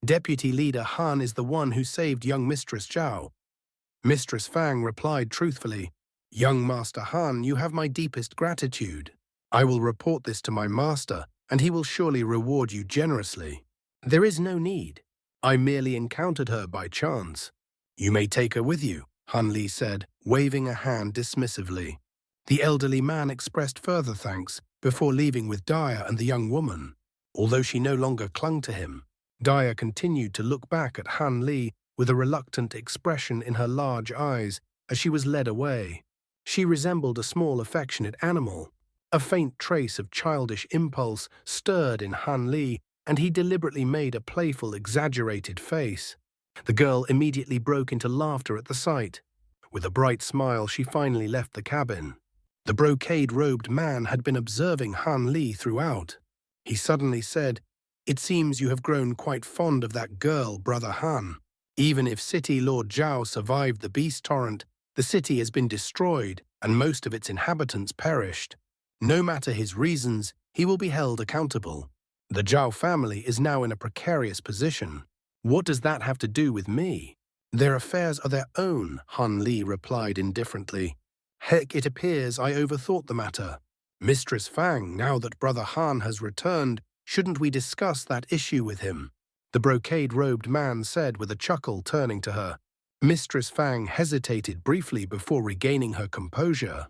Deputy Leader Han is the one who saved young Mistress Zhao. Mistress Fang replied truthfully, Young Master Han, you have my deepest gratitude. I will report this to my master, and he will surely reward you generously. There is no need. I merely encountered her by chance. You may take her with you, Han Li said, waving a hand dismissively. The elderly man expressed further thanks before leaving with Daya and the young woman. Although she no longer clung to him, Daya continued to look back at Han Li with a reluctant expression in her large eyes as she was led away. She resembled a small, affectionate animal. A faint trace of childish impulse stirred in Han Li, and he deliberately made a playful, exaggerated face. The girl immediately broke into laughter at the sight. With a bright smile, she finally left the cabin. The brocade-robed man had been observing Han Li throughout. He suddenly said, "It seems you have grown quite fond of that girl, Brother Han. Even if City Lord Zhao survived the beast torrent, the city has been destroyed and most of its inhabitants perished. No matter his reasons, he will be held accountable. The Zhao family is now in a precarious position. What does that have to do with me?" "Their affairs are their own," Han Li replied indifferently. "Heck, it appears I overthought the matter. Mistress Fang, now that Brother Han has returned, shouldn't we discuss that issue with him?" The brocade-robed man said with a chuckle, turning to her. Mistress Fang hesitated briefly before regaining her composure.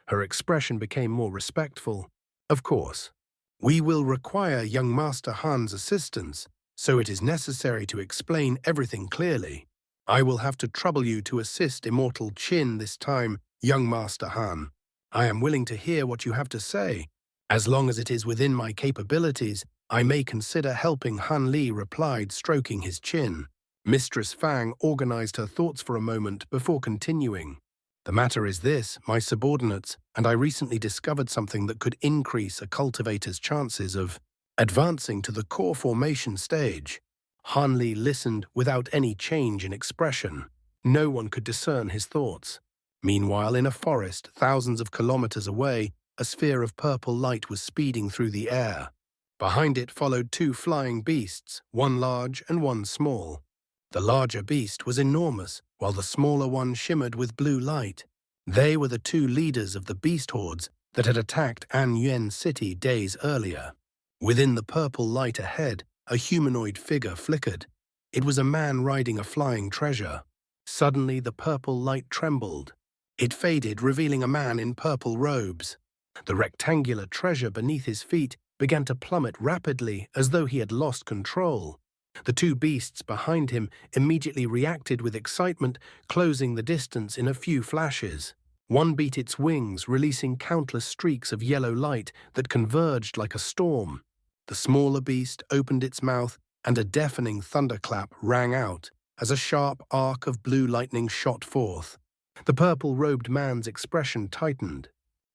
Her expression became more respectful. "Of course. We will require young Master Han's assistance, so it is necessary to explain everything clearly. I will have to trouble you to assist Immortal Qin this time, young Master Han. I am willing to hear what you have to say. As long as it is within my capabilities, I may consider helping," Han Li replied, stroking his chin. Mistress Fang organized her thoughts for a moment before continuing. "The matter is this, my subordinates, and I recently discovered something that could increase a cultivator's chances of advancing to the core formation stage." Han Li listened without any change in expression. No one could discern his thoughts. Meanwhile, in a forest thousands of kilometers away, a sphere of purple light was speeding through the air. Behind it followed two flying beasts, one large and one small. The larger beast was enormous, while the smaller one shimmered with blue light. They were the two leaders of the beast hordes that had attacked An Yuan City days earlier. Within the purple light ahead, a humanoid figure flickered. It was a man riding a flying treasure. Suddenly, the purple light trembled. It faded, revealing a man in purple robes. The rectangular treasure beneath his feet began to plummet rapidly as though he had lost control. The two beasts behind him immediately reacted with excitement, closing the distance in a few flashes. One beat its wings, releasing countless streaks of yellow light that converged like a storm. The smaller beast opened its mouth, and a deafening thunderclap rang out as a sharp arc of blue lightning shot forth. The purple-robed man's expression tightened.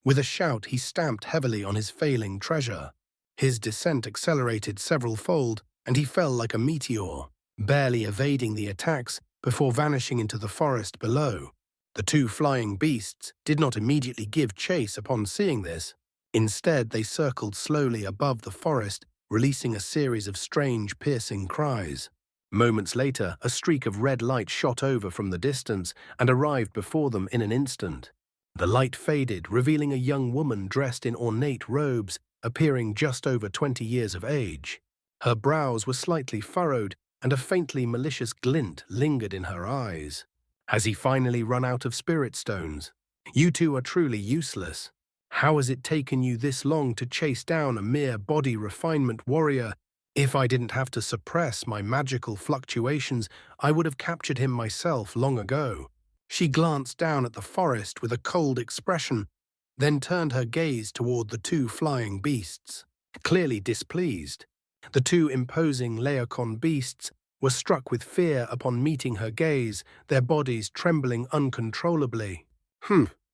With a shout, he stamped heavily on his failing treasure. His descent accelerated several-fold, and he fell like a meteor, barely evading the attacks before vanishing into the forest below. The two flying beasts did not immediately give chase upon seeing this. Instead, they circled slowly above the forest, releasing a series of strange, piercing cries. Moments later, a streak of red light shot over from the distance and arrived before them in an instant. The light faded, revealing a young woman dressed in ornate robes, appearing just over 20 years of age. Her brows were slightly furrowed, and a faintly malicious glint lingered in her eyes. "Has he finally run out of spirit stones? You two are truly useless. How has it taken you this long to chase down a mere body refinement warrior? If I didn't have to suppress my magical fluctuations, I would have captured him myself long ago." She glanced down at the forest with a cold expression, then turned her gaze toward the two flying beasts. Clearly displeased, the two imposing Laocoon beasts were struck with fear upon meeting her gaze, their bodies trembling uncontrollably.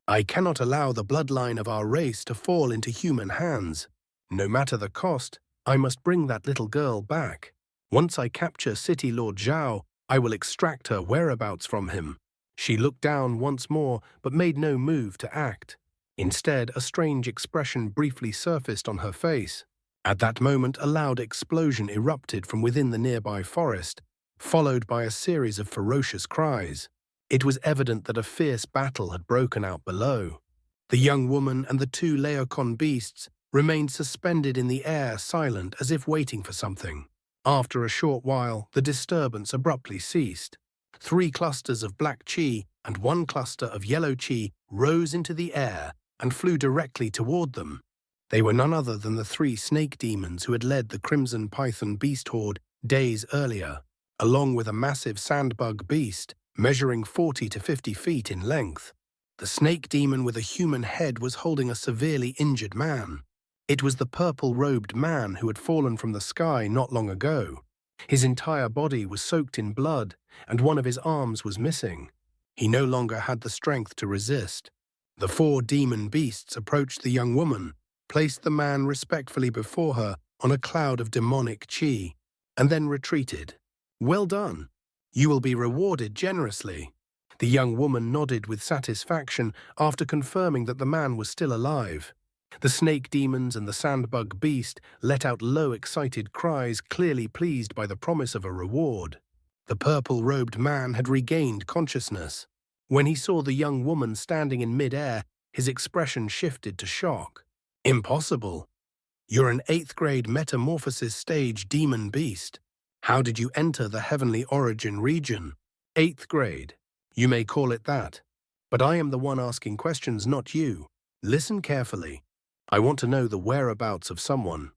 I cannot allow the bloodline of our race to fall into human hands. No matter the cost, I must bring that little girl back. Once I capture City Lord Zhao, I will extract her whereabouts from him." She looked down once more, but made no move to act. Instead, a strange expression briefly surfaced on her face. At that moment, a loud explosion erupted from within the nearby forest, followed by a series of ferocious cries. It was evident that a fierce battle had broken out below. The young woman and the two Laocoon beasts remained suspended in the air, silent as if waiting for something. After a short while, the disturbance abruptly ceased. 3 clusters of black chi and 1 cluster of yellow chi rose into the air and flew directly toward them. They were none other than the 3 snake demons who had led the Crimson Python beast horde days earlier. along with a massive sandbug beast measuring 40 to 50 feet in length. The snake demon with a human head was holding a severely injured man. It was the purple-robed man who had fallen from the sky not long ago. His entire body was soaked in blood, and one of his arms was missing. He no longer had the strength to resist. The four demon beasts approached the young woman, placed the man respectfully before her on a cloud of demonic chi, and then retreated. "Well done. You will be rewarded generously." The young woman nodded with satisfaction after confirming that the man was still alive. The snake demons and the sandbug beast let out low, excited cries, clearly pleased by the promise of a reward. The purple-robed man had regained consciousness. When he saw the young woman standing in mid-air, his expression shifted to shock. "Impossible. You're an 8th grade metamorphosis stage demon beast. How did you enter the heavenly origin region?" "8th grade. You may call it that. But I am the one asking questions, not you. Listen carefully. I want to know the whereabouts of someone.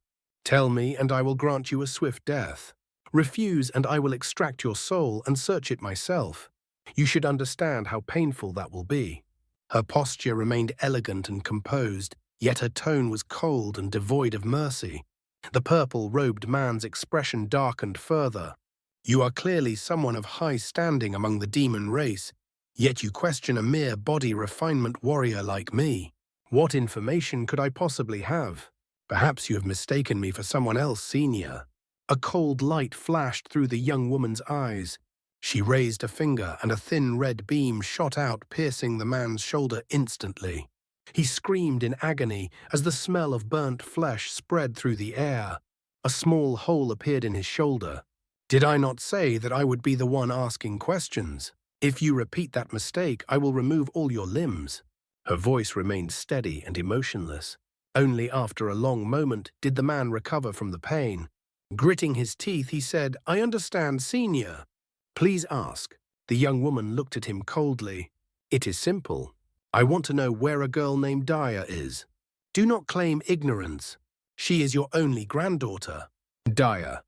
Tell me, and I will grant you a swift death. Refuse, and I will extract your soul and search it myself. You should understand how painful that will be." Her posture remained elegant and composed, yet her tone was cold and devoid of mercy. The purple-robed man's expression darkened further. "You are clearly someone of high standing among the demon race, yet you question a mere body refinement warrior like me. What information could I possibly have? Perhaps you have mistaken me for someone else senior." A cold light flashed through the young woman's eyes. She raised a finger, and a thin red beam shot out, piercing the man's shoulder instantly. He screamed in agony as the smell of burnt flesh spread through the air. A small hole appeared in his shoulder. "Did I not say that I would be the one asking questions? If you repeat that mistake, I will remove all your limbs." Her voice remained steady and emotionless. Only after a long moment did the man recover from the pain. Gritting his teeth, he said, "I understand, senior." "Please ask." The young woman looked at him coldly. "It is simple. I want to know where a girl named Daya is. Do not claim ignorance. She is your only granddaughter." "Daya.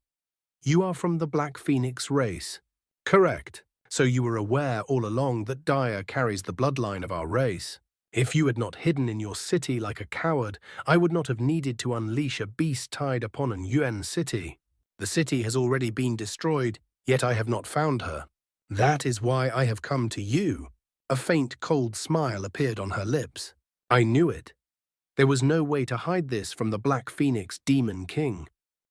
You are from the Black Phoenix race." "Correct. So you were aware all along that Daya carries the bloodline of our race. If you had not hidden in your city like a coward, I would not have needed to unleash a beast tied upon An Yuan City. The city has already been destroyed, yet I have not found her. That is why I have come to you." A faint, cold smile appeared on her lips. "I knew it. There was no way to hide this from the Black Phoenix Demon King."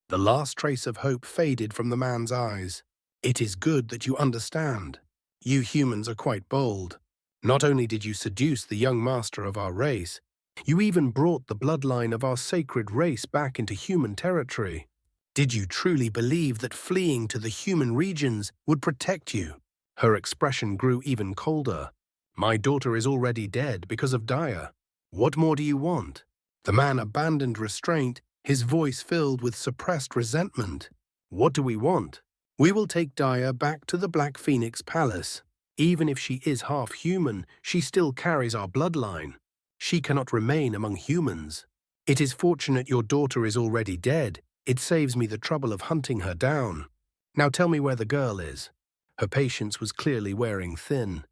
The last trace of hope faded from the man's eyes. "It is good that you understand. You humans are quite bold. Not only did you seduce the young master of our race, you even brought the bloodline of our sacred race back into human territory. Did you truly believe that fleeing to the human regions would protect you?" Her expression grew even colder. "My daughter is already dead because of Daya. What more do you want?" The man abandoned restraint, his voice filled with suppressed resentment. "What do we want? We will take Daya back to the Black Phoenix Palace. Even if she is half human, she still carries our bloodline. She cannot remain among humans. It is fortunate your daughter is already dead. It saves me the trouble of hunting her down. Now tell me where the girl is." Her patience was clearly wearing thin.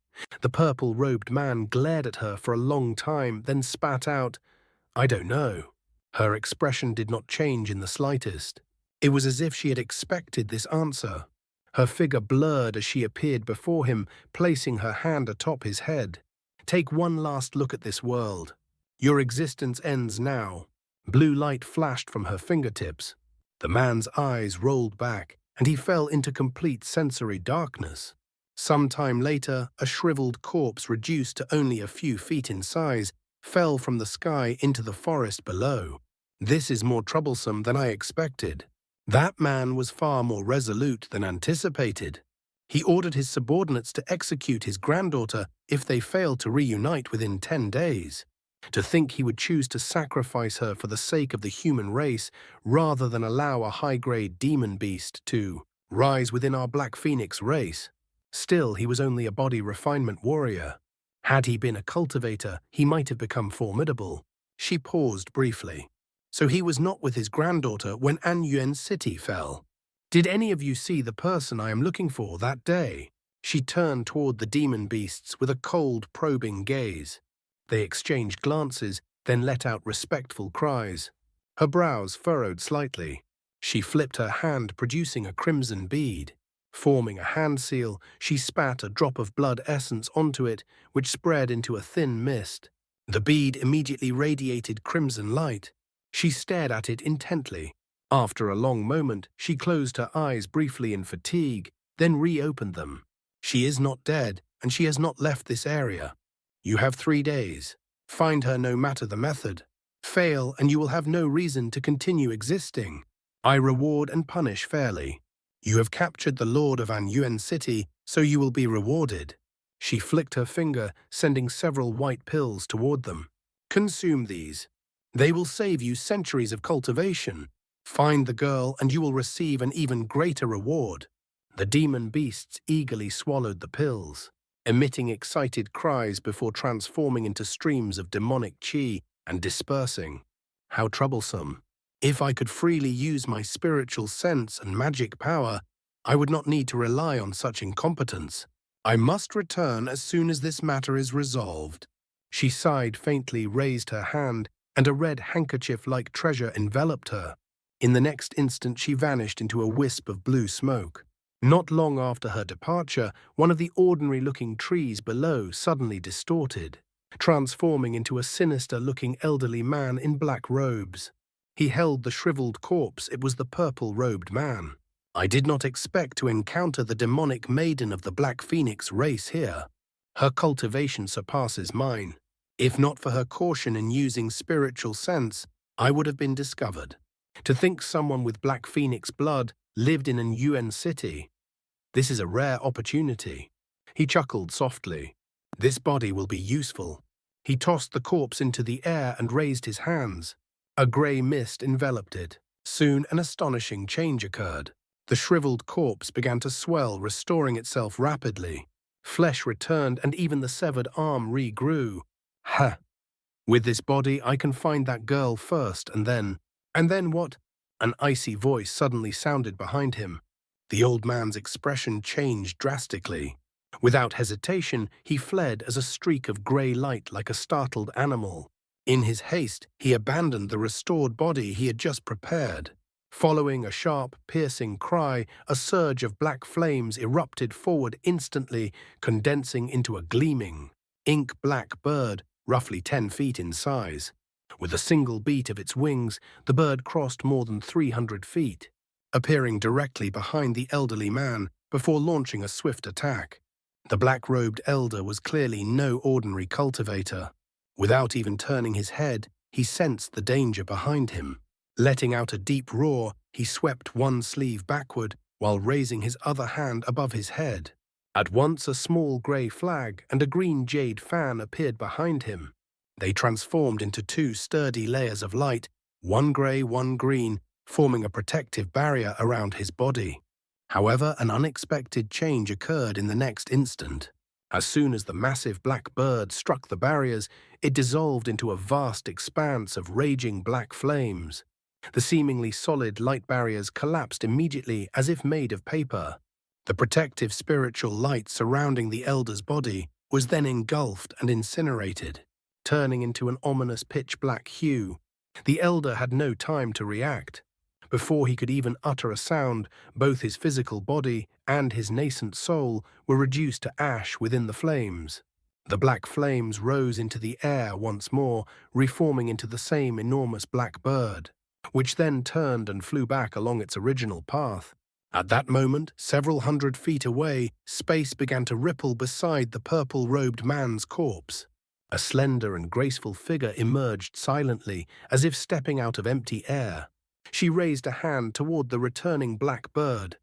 The purple-robed man glared at her for a long time, then spat out, "I don't know." Her expression did not change in the slightest. It was as if she had expected this answer. Her figure blurred as she appeared before him, placing her hand atop his head. "Take one last look at this world. Your existence ends now." Blue light flashed from her fingertips. The man's eyes rolled back, and he fell into complete sensory darkness. Some time later, a shriveled corpse reduced to only a few feet in size fell from the sky into the forest below. "This is more troublesome than I expected." That man was far more resolute than anticipated. He ordered his subordinates to execute his granddaughter if they failed to reunite within 10 days. To think he would choose to sacrifice her for the sake of the human race rather than allow a high-grade demon beast to rise within our Black Phoenix race. Still, he was only a body refinement warrior. Had he been a cultivator, he might have become formidable. She paused briefly. "So he was not with his granddaughter when An Yuan City fell." Did any of you see the person I am looking for that day?" She turned toward the demon beasts with a cold, probing gaze. They exchanged glances, then let out respectful cries. Her brows furrowed slightly. She flipped her hand, producing a crimson bead. Forming a hand seal, she spat a drop of blood essence onto it, which spread into a thin mist. The bead immediately radiated crimson light. She stared at it intently. After a long moment, she closed her eyes briefly in fatigue, then reopened them. She is not dead, and she has not left this area. You have 3 days. Find her no matter the method. Fail, and you will have no reason to continue existing. I reward and punish fairly. You have captured the Lord of An Yuan City, so you will be rewarded. She flicked her finger, sending several white pills toward them. Consume these. They will save you centuries of cultivation. Find the girl, and you will receive an even greater reward. The demon beasts eagerly swallowed the pills, emitting excited cries before transforming into streams of demonic chi and dispersing. How troublesome. If I could freely use my spiritual sense and magic power, I would not need to rely on such incompetence. I must return as soon as this matter is resolved. She sighed faintly, raised her hand, and a red handkerchief-like treasure enveloped her. In the next instant, she vanished into a wisp of blue smoke. Not long after her departure, one of the ordinary-looking trees below suddenly distorted, transforming into a sinister-looking elderly man in black robes. He held the shriveled corpse. It was the purple-robed man. I did not expect to encounter the demonic maiden of the Black Phoenix race here. Her cultivation surpasses mine. If not for her caution in using spiritual sense, I would have been discovered. To think someone with Black Phoenix blood lived in An Yuan City. This is a rare opportunity. He chuckled softly. This body will be useful. He tossed the corpse into the air and raised his hands. A grey mist enveloped it. Soon an astonishing change occurred. The shriveled corpse began to swell, restoring itself rapidly. Flesh returned, and even the severed arm regrew. Ha! With this body, I can find that girl first, and then what? An icy voice suddenly sounded behind him. The old man's expression changed drastically. Without hesitation, he fled as a streak of grey light like a startled animal. In his haste, he abandoned the restored body he had just prepared. Following a sharp, piercing cry, a surge of black flames erupted forward instantly, condensing into a gleaming, ink-black bird, roughly 10 feet in size. With a single beat of its wings, the bird crossed more than 300 feet, appearing directly behind the elderly man before launching a swift attack. The black-robed elder was clearly no ordinary cultivator. Without even turning his head, he sensed the danger behind him. Letting out a deep roar, he swept one sleeve backward while raising his other hand above his head. At once a small grey flag and a green jade fan appeared behind him. They transformed into 2 sturdy layers of light, one grey, one green, forming a protective barrier around his body. However, an unexpected change occurred in the next instant. As soon as the massive black bird struck the barriers, it dissolved into a vast expanse of raging black flames. The seemingly solid light barriers collapsed immediately as if made of paper. The protective spiritual light surrounding the elder's body was then engulfed and incinerated, turning into an ominous pitch-black hue. The elder had no time to react. Before he could even utter a sound, both his physical body and his nascent soul were reduced to ash within the flames. The black flames rose into the air once more, reforming into the same enormous black bird, which then turned and flew back along its original path. At that moment, several hundred feet away, space began to ripple beside the purple-robed man's corpse. A slender and graceful figure emerged silently, as if stepping out of empty air. She raised a hand toward the returning black bird.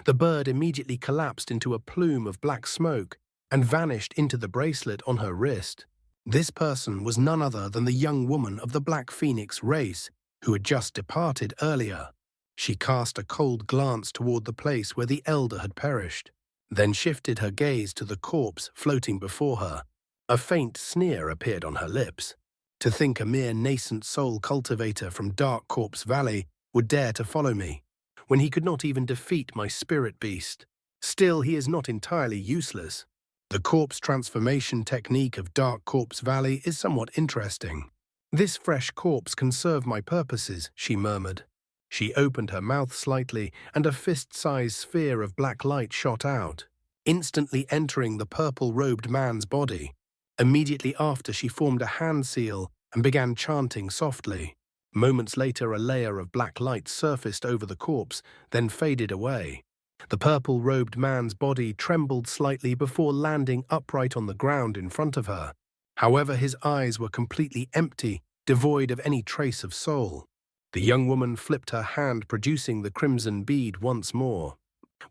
The bird immediately collapsed into a plume of black smoke and vanished into the bracelet on her wrist. This person was none other than the young woman of the Black Phoenix race, who had just departed earlier. She cast a cold glance toward the place where the elder had perished, then shifted her gaze to the corpse floating before her. A faint sneer appeared on her lips. To think a mere nascent soul cultivator from Dark Corpse Valley would dare to follow me. when he could not even defeat my spirit beast. Still, he is not entirely useless. The corpse transformation technique of Dark Corpse Valley is somewhat interesting. This fresh corpse can serve my purposes, she murmured. She opened her mouth slightly, and a fist-sized sphere of black light shot out, instantly entering the purple-robed man's body. Immediately after, she formed a hand seal and began chanting softly. Moments later, a layer of black light surfaced over the corpse, then faded away. The purple-robed man's body trembled slightly before landing upright on the ground in front of her. However, his eyes were completely empty, devoid of any trace of soul. The young woman flipped her hand, producing the crimson bead once more.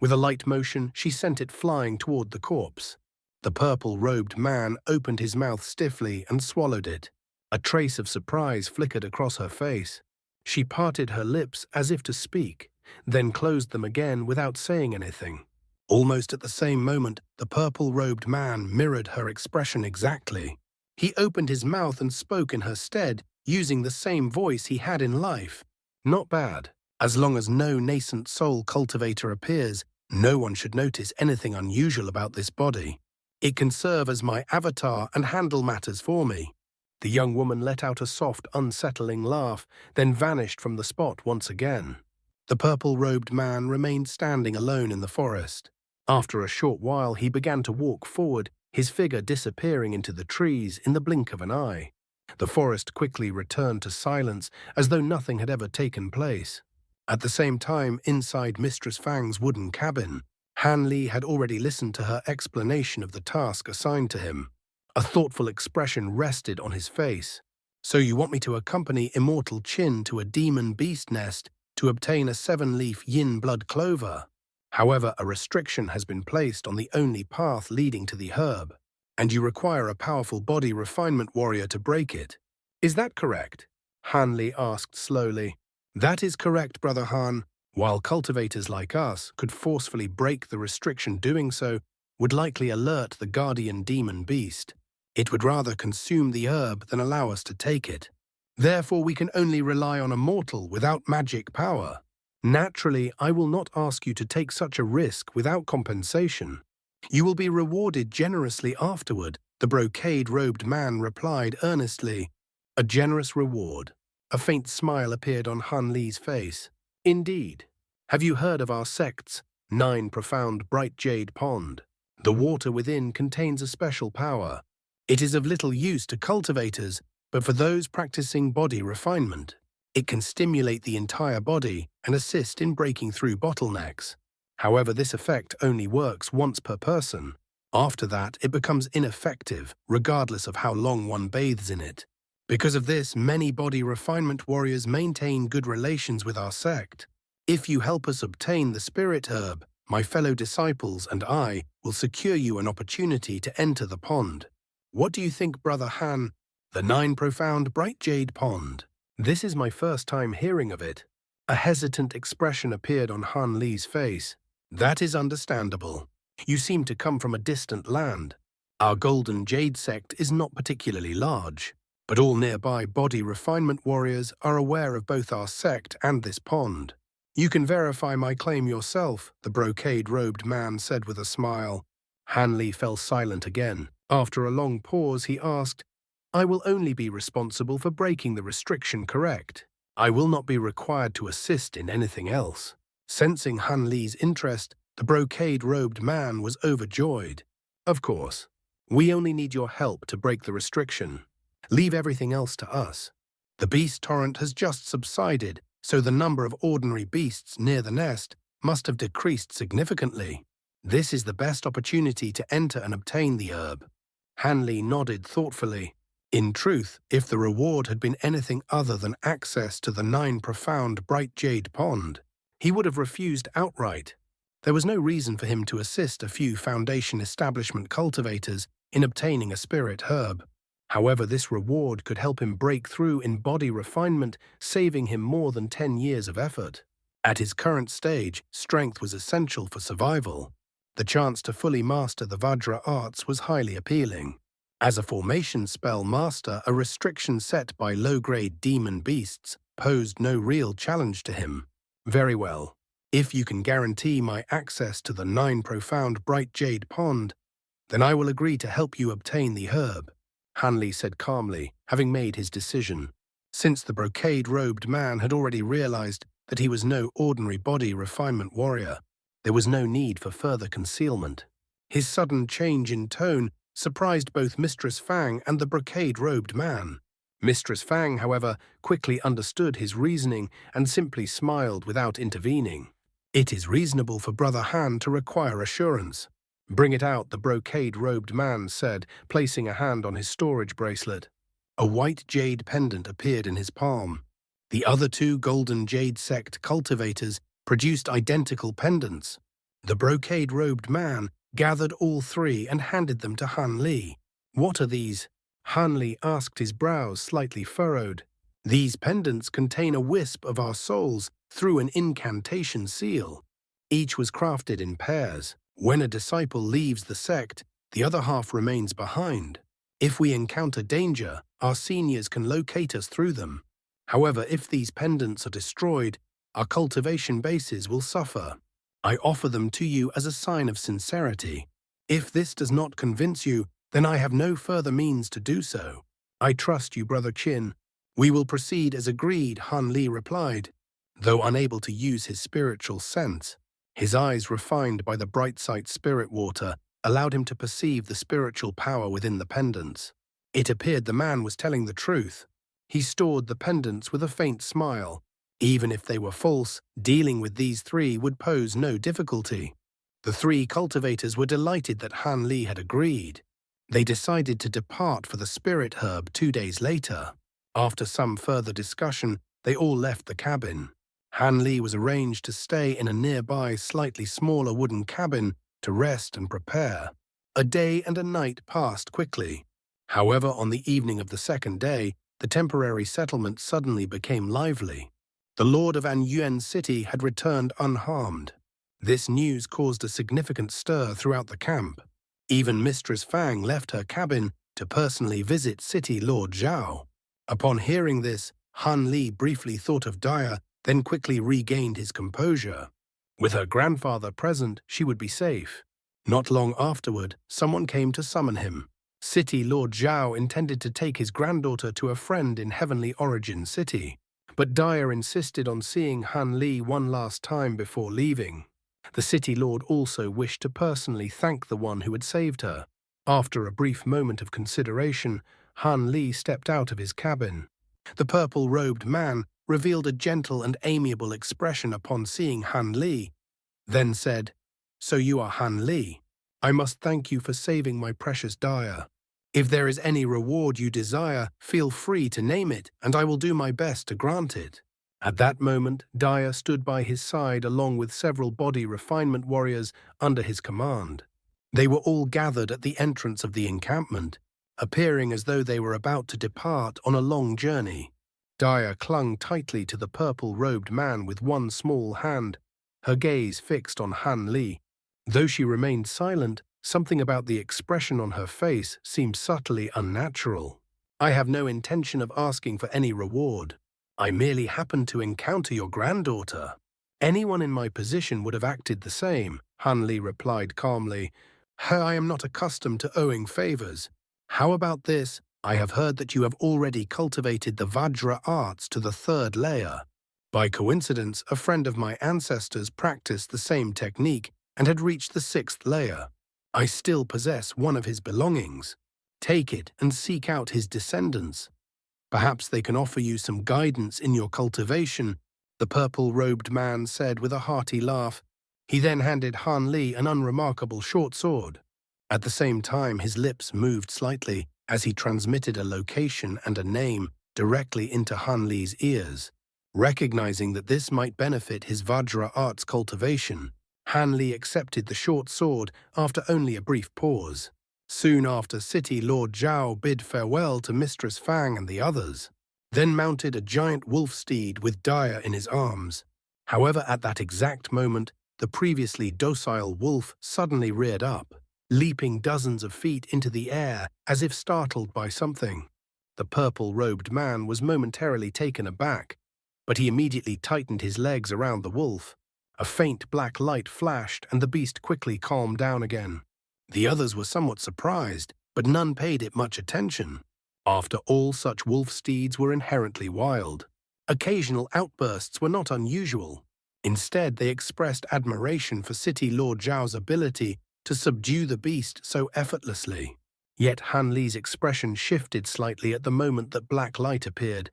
With a light motion, she sent it flying toward the corpse. The purple-robed man opened his mouth stiffly and swallowed it. A trace of surprise flickered across her face. She parted her lips as if to speak, then closed them again without saying anything. Almost at the same moment, the purple-robed man mirrored her expression exactly. He opened his mouth and spoke in her stead, using the same voice he had in life. Not bad. As long as no nascent soul cultivator appears, no one should notice anything unusual about this body. It can serve as my avatar and handle matters for me. The young woman let out a soft, unsettling laugh, then vanished from the spot once again. The purple-robed man remained standing alone in the forest. After a short while, he began to walk forward, his figure disappearing into the trees in the blink of an eye. The forest quickly returned to silence, as though nothing had ever taken place. At the same time, inside Mistress Fang's wooden cabin, Han Li had already listened to her explanation of the task assigned to him. A thoughtful expression rested on his face. "So you want me to accompany Immortal Qin to a demon beast nest to obtain a 7-leaf yin blood clover? However, a restriction has been placed on the only path leading to the herb, and you require a powerful body refinement warrior to break it. Is that correct?" Han Li asked slowly. "That is correct, Brother Han. While cultivators like us could forcefully break the restriction, doing so would likely alert the guardian demon beast. It would rather consume the herb than allow us to take it. Therefore, we can only rely on a mortal without magic power. Naturally, I will not ask you to take such a risk without compensation. You will be rewarded generously afterward," the brocade-robed man replied earnestly. "A generous reward." A faint smile appeared on Han Li's face. "Indeed. Have you heard of our sect's 9 profound bright jade pond? The water within contains a special power. It is of little use to cultivators, but for those practicing body refinement, it can stimulate the entire body and assist in breaking through bottlenecks. However, this effect only works once per person. After that, it becomes ineffective, regardless of how long one bathes in it. Because of this, many body refinement warriors maintain good relations with our sect. If you help us obtain the spirit herb, my fellow disciples and I will secure you an opportunity to enter the pond. What do you think, Brother Han? The 9 profound bright jade pond. This is my first time hearing of it." A hesitant expression appeared on Han Li's face. "That is understandable. You seem to come from a distant land. Our Golden Jade sect is not particularly large, but all nearby body refinement warriors are aware of both our sect and this pond. You can verify my claim yourself," the brocade-robed man said with a smile. Han Li fell silent again. After a long pause, he asked, "I will only be responsible for breaking the restriction, correct? I will not be required to assist in anything else." Sensing Han Li's interest, the brocade-robed man was overjoyed. "Of course. We only need your help to break the restriction. Leave everything else to us. The beast torrent has just subsided, so the number of ordinary beasts near the nest must have decreased significantly. This is the best opportunity to enter and obtain the herb." Han Li nodded thoughtfully. In truth, if the reward had been anything other than access to the 9 profound bright jade pond, he would have refused outright. There was no reason for him to assist a few Foundation establishment cultivators in obtaining a spirit herb. However, this reward could help him break through in body refinement, saving him more than 10 years of effort. At his current stage, strength was essential for survival. The chance to fully master the Vajra arts was highly appealing. As a formation spell master, a restriction set by low-grade demon beasts posed no real challenge to him. Very well. If you can guarantee my access to the 9 profound bright jade pond, then I will agree to help you obtain the herb, Han Li said calmly, having made his decision. Since the brocade-robed man had already realized that he was no ordinary body refinement warrior, there was no need for further concealment. His sudden change in tone surprised both Mistress Fang and the brocade-robed man. Mistress Fang, however, quickly understood his reasoning and simply smiled without intervening. It is reasonable for Brother Han to require assurance. Bring it out, the brocade-robed man said, placing a hand on his storage bracelet. A white jade pendant appeared in his palm. The other 2 golden jade sect cultivators produced identical pendants. The brocade-robed man gathered all 3 and handed them to Han Li. What are these? Han Li asked, his brows slightly furrowed. These pendants contain a wisp of our souls through an incantation seal. Each was crafted in pairs. When a disciple leaves the sect, the other half remains behind. If we encounter danger, our seniors can locate us through them. However, if these pendants are destroyed, our cultivation bases will suffer. I offer them to you as a sign of sincerity. If this does not convince you, then I have no further means to do so. I trust you, Brother Qin. We will proceed as agreed, Han Li replied. Though unable to use his spiritual sense, his eyes, refined by the bright sight spirit water, allowed him to perceive the spiritual power within the pendants. It appeared the man was telling the truth. He stored the pendants with a faint smile. Even if they were false, dealing with these 3 would pose no difficulty. The 3 cultivators were delighted that Han Li had agreed. They decided to depart for the spirit herb 2 days later. After some further discussion, they all left the cabin. Han Li was arranged to stay in a nearby, slightly smaller wooden cabin to rest and prepare. A day and a night passed quickly. However, on the evening of the 2nd day, the temporary settlement suddenly became lively. The Lord of An Yuan City had returned unharmed. This news caused a significant stir throughout the camp. Even Mistress Fang left her cabin to personally visit City Lord Zhao. Upon hearing this, Han Li briefly thought of Daya, then quickly regained his composure. With her grandfather present, she would be safe. Not long afterward, someone came to summon him. City Lord Zhao intended to take his granddaughter to a friend in Heavenly Origin City, but Daya insisted on seeing Han Li one last time before leaving. The City Lord also wished to personally thank the one who had saved her. After a brief moment of consideration, Han Li stepped out of his cabin. The purple-robed man revealed a gentle and amiable expression upon seeing Han Li, then said, "So you are Han Li. I must thank you for saving my precious Daya. If there is any reward you desire, feel free to name it, and I will do my best to grant it." At that moment, Daya stood by his side along with several body refinement warriors under his command. They were all gathered at the entrance of the encampment, appearing as though they were about to depart on a long journey. Daya clung tightly to the purple-robed man with one small hand, her gaze fixed on Han Li. Though she remained silent, something about the expression on her face seemed subtly unnatural. "I have no intention of asking for any reward. I merely happened to encounter your granddaughter. Anyone in my position would have acted the same," Han Li replied calmly. "I am not accustomed to owing favors. How about this? I have heard that you have already cultivated the Vajra arts to the 3rd layer. By coincidence, a friend of my ancestors practiced the same technique and had reached the 6th layer. I still possess one of his belongings. Take it and seek out his descendants. Perhaps they can offer you some guidance in your cultivation," the purple-robed man said with a hearty laugh. He then handed Han Li an unremarkable short sword. At the same time, his lips moved slightly as he transmitted a location and a name directly into Han Li's ears. Recognizing that this might benefit his Vajra arts cultivation, Han Li accepted the short sword after only a brief pause. Soon after, City Lord Zhao bid farewell to Mistress Fang and the others, then mounted a giant wolf steed with Daya in his arms. However, at that exact moment, the previously docile wolf suddenly reared up, leaping dozens of feet into the air as if startled by something. The purple-robed man was momentarily taken aback, but he immediately tightened his legs around the wolf. A faint black light flashed, and the beast quickly calmed down again. The others were somewhat surprised, but none paid it much attention. After all, such wolf steeds were inherently wild. Occasional outbursts were not unusual. Instead, they expressed admiration for City Lord Zhao's ability to subdue the beast so effortlessly. Yet Han Li's expression shifted slightly at the moment that black light appeared,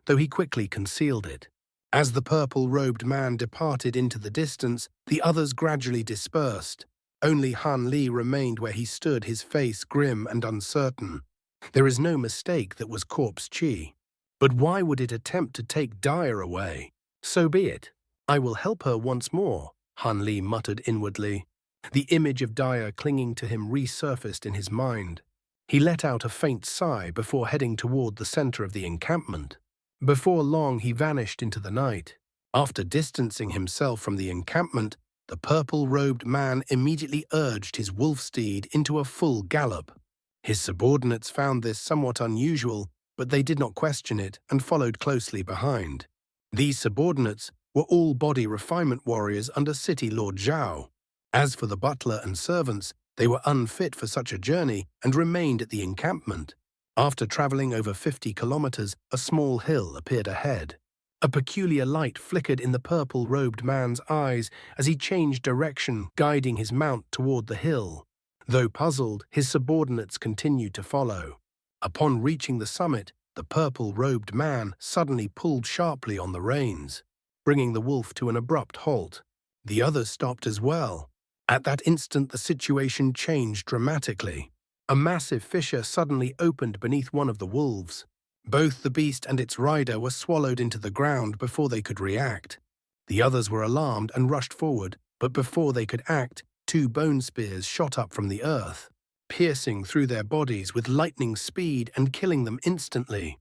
though he quickly concealed it. As the purple-robed man departed into the distance, the others gradually dispersed. Only Han Li remained where he stood, his face grim and uncertain. There is no mistake that was corpse chi. But why would it attempt to take Daya away? So be it. I will help her once more, Han Li muttered inwardly. The image of Daya clinging to him resurfaced in his mind. He let out a faint sigh before heading toward the center of the encampment. Before long, he vanished into the night. After distancing himself from the encampment, the purple-robed man immediately urged his wolf steed into a full gallop. His subordinates found this somewhat unusual, but they did not question it and followed closely behind. These subordinates were all body refinement warriors under City Lord Zhao. As for the butler and servants, they were unfit for such a journey and remained at the encampment. After traveling over 50 kilometers, a small hill appeared ahead. A peculiar light flickered in the purple-robed man's eyes as he changed direction, guiding his mount toward the hill. Though puzzled, his subordinates continued to follow. Upon reaching the summit, the purple-robed man suddenly pulled sharply on the reins, bringing the wolf to an abrupt halt. The others stopped as well. At that instant, the situation changed dramatically. A massive fissure suddenly opened beneath one of the wolves. Both the beast and its rider were swallowed into the ground before they could react. The others were alarmed and rushed forward, but before they could act, 2 bone spears shot up from the earth, piercing through their bodies with lightning speed and killing them instantly.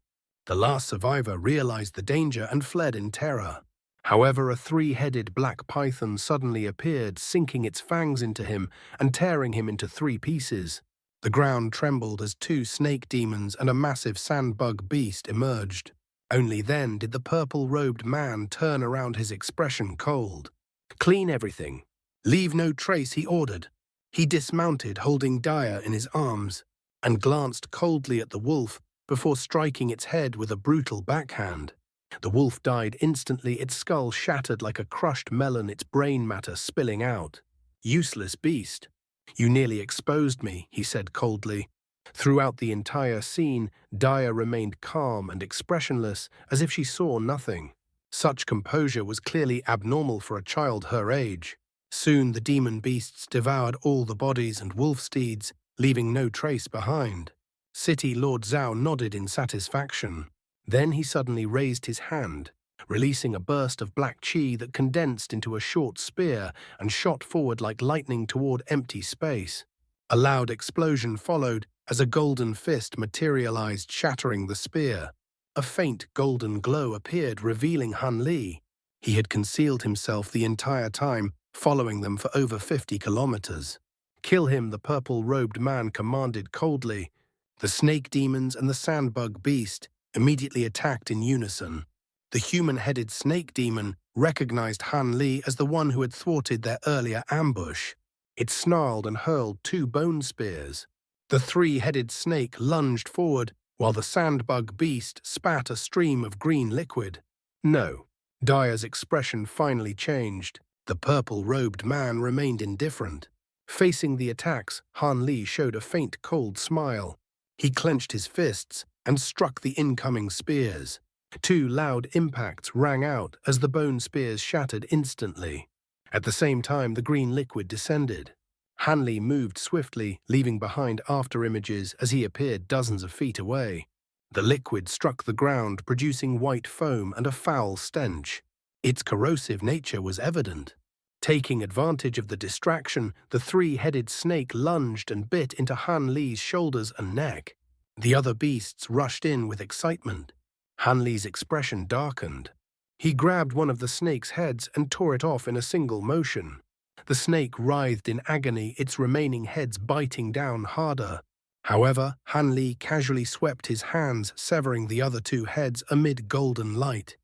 The last survivor realized the danger and fled in terror. However, a 3-headed black python suddenly appeared, sinking its fangs into him and tearing him into 3 pieces. The ground trembled as 2 snake demons and a massive sandbug beast emerged. Only then did the purple-robed man turn around, his expression cold. "Clean everything. Leave no trace," he ordered. He dismounted, holding Daya in his arms, and glanced coldly at the wolf before striking its head with a brutal backhand. The wolf died instantly, its skull shattered like a crushed melon, its brain matter spilling out. "Useless beast. You nearly exposed me," he said coldly. Throughout the entire scene, Daya remained calm and expressionless, as if she saw nothing. Such composure was clearly abnormal for a child her age. Soon the demon beasts devoured all the bodies and wolf steeds, leaving no trace behind. City Lord Zhao nodded in satisfaction. Then he suddenly raised his hand, releasing a burst of black chi that condensed into a short spear and shot forward like lightning toward empty space. A loud explosion followed as a golden fist materialized, shattering the spear. A faint golden glow appeared, revealing Han Li. He had concealed himself the entire time, following them for over 50 kilometers. "Kill him," the purple-robed man commanded coldly. The snake demons and the sandbug beast immediately attacked in unison. The human-headed snake demon recognized Han Li as the one who had thwarted their earlier ambush. It snarled and hurled 2 bone spears. The 3-headed snake lunged forward, while the sandbug beast spat a stream of green liquid. No. Daya's expression finally changed. The purple-robed man remained indifferent. Facing the attacks, Han Li showed a faint cold smile. He clenched his fists and struck the incoming spears. 2 loud impacts rang out as the bone spears shattered instantly. At the same time, the green liquid descended. Han Li moved swiftly, leaving behind after-images as he appeared dozens of feet away. The liquid struck the ground, producing white foam and a foul stench. Its corrosive nature was evident. Taking advantage of the distraction, the 3-headed snake lunged and bit into Han Li's shoulders and neck. The other beasts rushed in with excitement. Han Li's expression darkened. He grabbed one of the snake's heads and tore it off in a single motion. The snake writhed in agony, its remaining heads biting down harder. However, Han Li casually swept his hands, severing the other 2 heads amid golden light.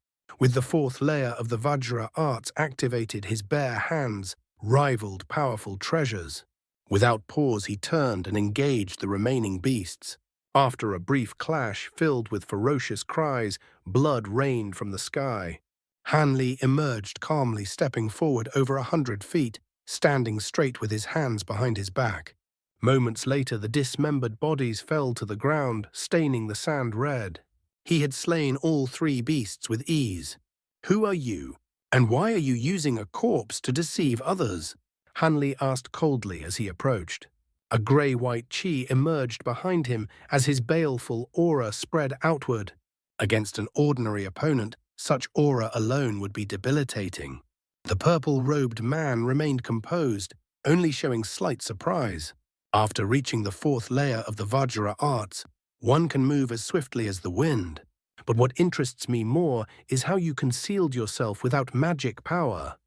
With the fourth layer of the Vajra arts activated, his bare hands rivaled powerful treasures. Without pause, he turned and engaged the remaining beasts. After a brief clash filled with ferocious cries, blood rained from the sky. Han Li emerged calmly, stepping forward over 100 feet, standing straight with his hands behind his back. Moments later, the dismembered bodies fell to the ground, staining the sand red. He had slain all three beasts with ease. "Who are you? And why are you using a corpse to deceive others?" Han Li asked coldly as he approached. A grey-white chi emerged behind him as his baleful aura spread outward. Against an ordinary opponent, such aura alone would be debilitating. The purple-robed man remained composed, only showing slight surprise. After reaching the fourth layer of the Vajra arts, one can move as swiftly as the wind. But what interests me more is how you concealed yourself without magic power.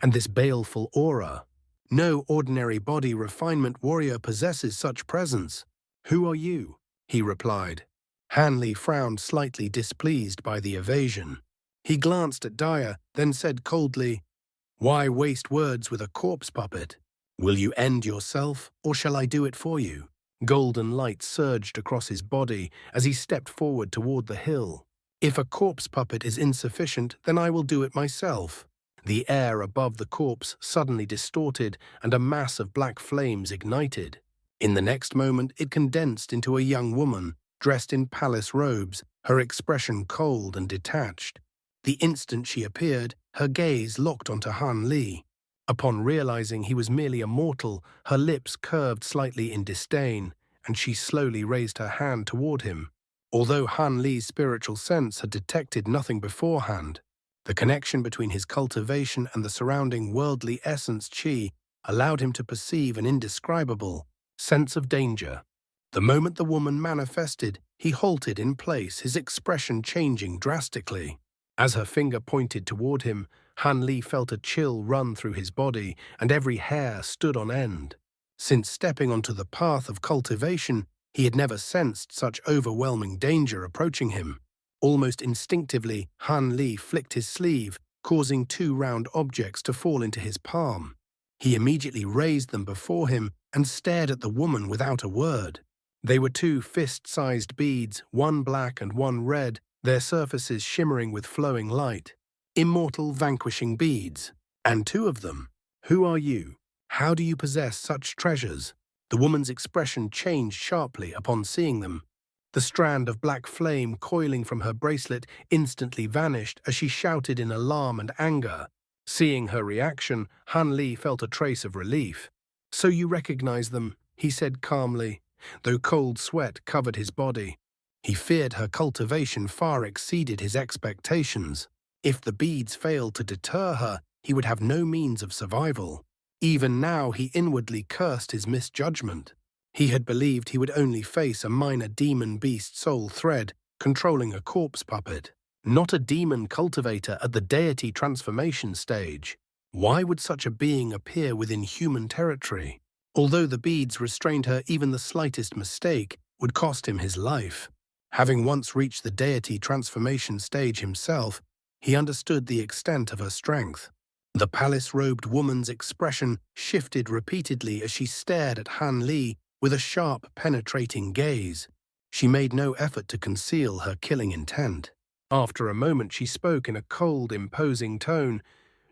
And this baleful aura. No ordinary body refinement warrior possesses such presence. "Who are you?" he replied. Han Li frowned, slightly displeased by the evasion. He glanced at Daya, then said coldly, "Why waste words with a corpse puppet? Will you end yourself, or shall I do it for you?" Golden light surged across his body as he stepped forward toward the hill. "If a corpse puppet is insufficient, then I will do it myself." The air above the corpse suddenly distorted and a mass of black flames ignited. In the next moment, it condensed into a young woman, dressed in palace robes, her expression cold and detached. The instant she appeared, her gaze locked onto Han Li. Upon realizing he was merely a mortal, her lips curved slightly in disdain, and she slowly raised her hand toward him. Although Han Li's spiritual sense had detected nothing beforehand, the connection between his cultivation and the surrounding worldly essence Qi allowed him to perceive an indescribable sense of danger. The moment the woman manifested, he halted in place, his expression changing drastically. As her finger pointed toward him, Han Li felt a chill run through his body, and every hair stood on end. Since stepping onto the path of cultivation, he had never sensed such overwhelming danger approaching him. Almost instinctively, Han Li flicked his sleeve, causing two round objects to fall into his palm. He immediately raised them before him and stared at the woman without a word. They were two fist-sized beads, one black and one red, their surfaces shimmering with flowing light. Immortal vanquishing beads. And two of them. "Who are you? How do you possess such treasures?" The woman's expression changed sharply upon seeing them. The strand of black flame coiling from her bracelet instantly vanished as she shouted in alarm and anger. Seeing her reaction, Han Li felt a trace of relief. "So you recognize them," he said calmly, though cold sweat covered his body. He feared her cultivation far exceeded his expectations. If the beads failed to deter her, he would have no means of survival. Even now, he inwardly cursed his misjudgment. He had believed he would only face a minor demon beast soul thread controlling a corpse puppet, not a demon cultivator at the deity transformation stage. Why would such a being appear within human territory? Although the beads restrained her, even the slightest mistake would cost him his life. Having once reached the deity transformation stage himself, he understood the extent of her strength. The palace-robed woman's expression shifted repeatedly as she stared at Han Li with a sharp, penetrating gaze. She made no effort to conceal her killing intent. After a moment, she spoke in a cold, imposing tone.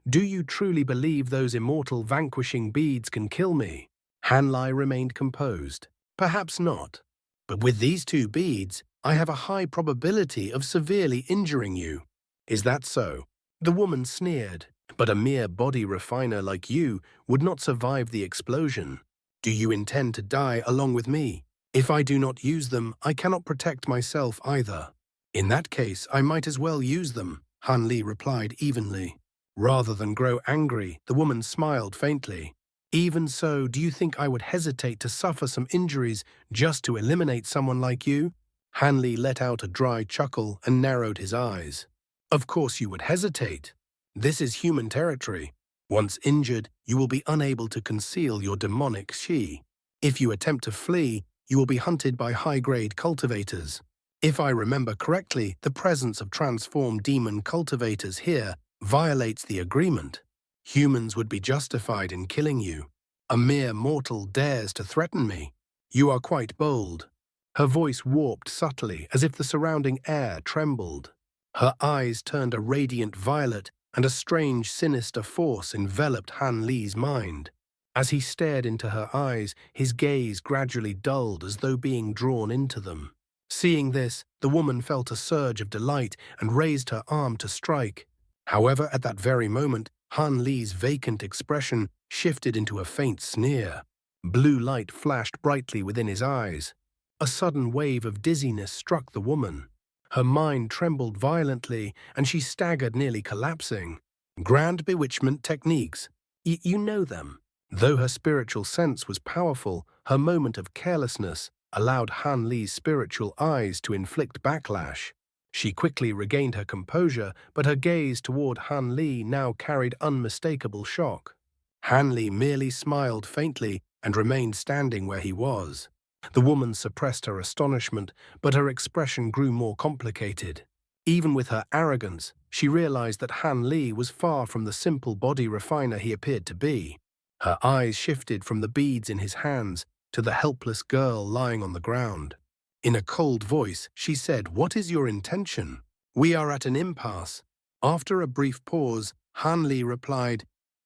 "Do you truly believe those immortal vanquishing beads can kill me?" Han Li remained composed. "Perhaps not. But with these two beads, I have a high probability of severely injuring you." "Is that so?" The woman sneered. "But a mere body refiner like you would not survive the explosion. Do you intend to die along with me? If I do not use them, I cannot protect myself either." "In that case, I might as well use them," Han Li replied evenly. Rather than grow angry, the woman smiled faintly. "Even so, do you think I would hesitate to suffer some injuries just to eliminate someone like you?" Han Li let out a dry chuckle and narrowed his eyes. "Of course you would hesitate. This is human territory. Once injured, you will be unable to conceal your demonic qi. If you attempt to flee, you will be hunted by high-grade cultivators. If I remember correctly, the presence of transformed demon cultivators here violates the agreement. Humans would be justified in killing you. A mere mortal dares to threaten me. You are quite bold. Her voice warped subtly, as if the surrounding air trembled. Her eyes turned a radiant violet, and a strange, sinister force enveloped Han Li's mind. As he stared into her eyes, his gaze gradually dulled as though being drawn into them. Seeing this, the woman felt a surge of delight and raised her arm to strike. However, at that very moment, Han Li's vacant expression shifted into a faint sneer. Blue light flashed brightly within his eyes. A sudden wave of dizziness struck the woman. Her mind trembled violently, and she staggered, nearly collapsing. Grand bewitchment techniques. You know them. Though her spiritual sense was powerful, her moment of carelessness allowed Han Li's spiritual eyes to inflict backlash. She quickly regained her composure, but her gaze toward Han Li now carried unmistakable shock. Han Li merely smiled faintly and remained standing where he was. The woman suppressed her astonishment, but her expression grew more complicated. Even with her arrogance, she realized that Han Li was far from the simple body refiner he appeared to be. Her eyes shifted from the beads in his hands to the helpless girl lying on the ground. In a cold voice, she said, "What is your intention? We are at an impasse." After a brief pause, Han Li replied,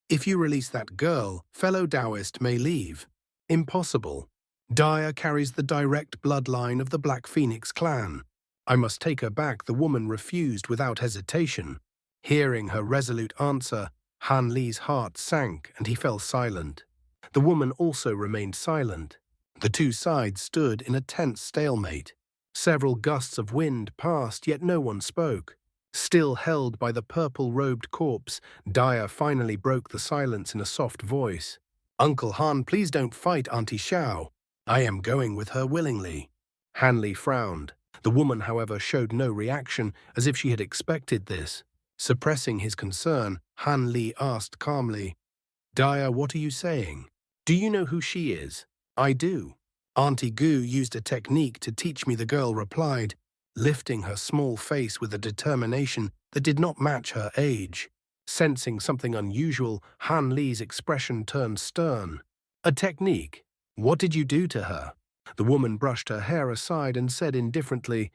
"If you release that girl, fellow Taoist may leave." "Impossible. Daya carries the direct bloodline of the Black Phoenix clan. I must take her back," the woman refused without hesitation. Hearing her resolute answer, Han Li's heart sank and he fell silent. The woman also remained silent. The two sides stood in a tense stalemate. Several gusts of wind passed, yet no one spoke. Still held by the purple-robed corpse, Daya finally broke the silence in a soft voice. "Uncle Han, please don't fight Auntie Xiao. I am going with her willingly." Han Li frowned. The woman, however, showed no reaction, as if she had expected this. Suppressing his concern, Han Li asked calmly, "Daya, what are you saying? Do you know who she is?" "I do. Auntie Gu used a technique to teach me," the girl replied, lifting her small face with a determination that did not match her age. Sensing something unusual, Han Li's expression turned stern. "A technique? What did you do to her?" The woman brushed her hair aside and said indifferently,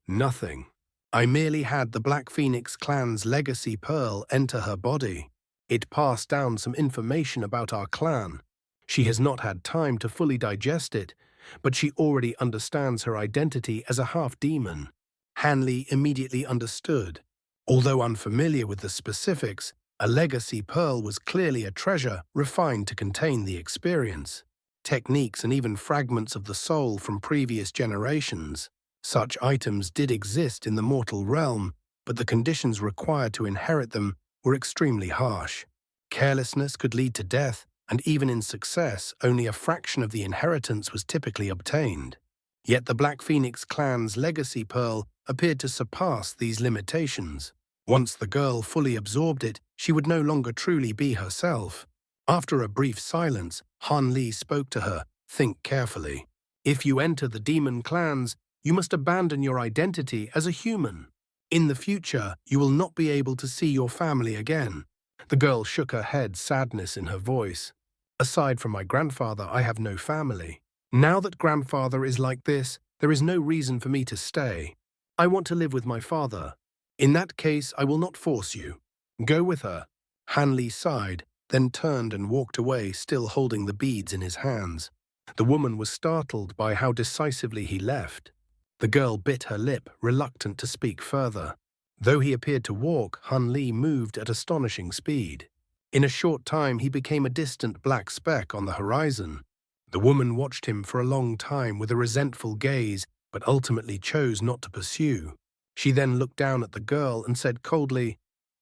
"Nothing. I merely had the Black Phoenix clan's legacy pearl enter her body. It passed down some information about our clan. She has not had time to fully digest it, but she already understands her identity as a half-demon." Han Li immediately understood. Although unfamiliar with the specifics, a legacy pearl was clearly a treasure refined to contain the experience, techniques, and even fragments of the soul from previous generations. Such items did exist in the mortal realm, but the conditions required to inherit them were extremely harsh. Carelessness could lead to death, and even in success, only a fraction of the inheritance was typically obtained. Yet the Black Phoenix clan's legacy pearl appeared to surpass these limitations. Once the girl fully absorbed it, she would no longer truly be herself. After a brief silence, Han Li spoke to her, "Think carefully. If you enter the demon clans, you must abandon your identity as a human. In the future, you will not be able to see your family again." The girl shook her head, sadness in her voice. "Aside from my grandfather, I have no family. Now that grandfather is like this, there is no reason for me to stay. I want to live with my father. In that case, I will not force you. Go with her." Han Li sighed, then turned and walked away, still holding the beads in his hands. The woman was startled by how decisively he left. The girl bit her lip, reluctant to speak further. Though he appeared to walk, Han Li moved at astonishing speed. In a short time, he became a distant black speck on the horizon. The woman watched him for a long time with a resentful gaze, but ultimately chose not to pursue. She then looked down at the girl and said coldly,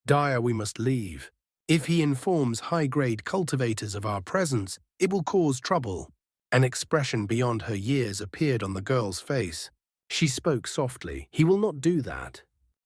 "Daya, we must leave. If he informs high-grade cultivators of our presence, it will cause trouble." An expression beyond her years appeared on the girl's face. She spoke softly, "He will not do that."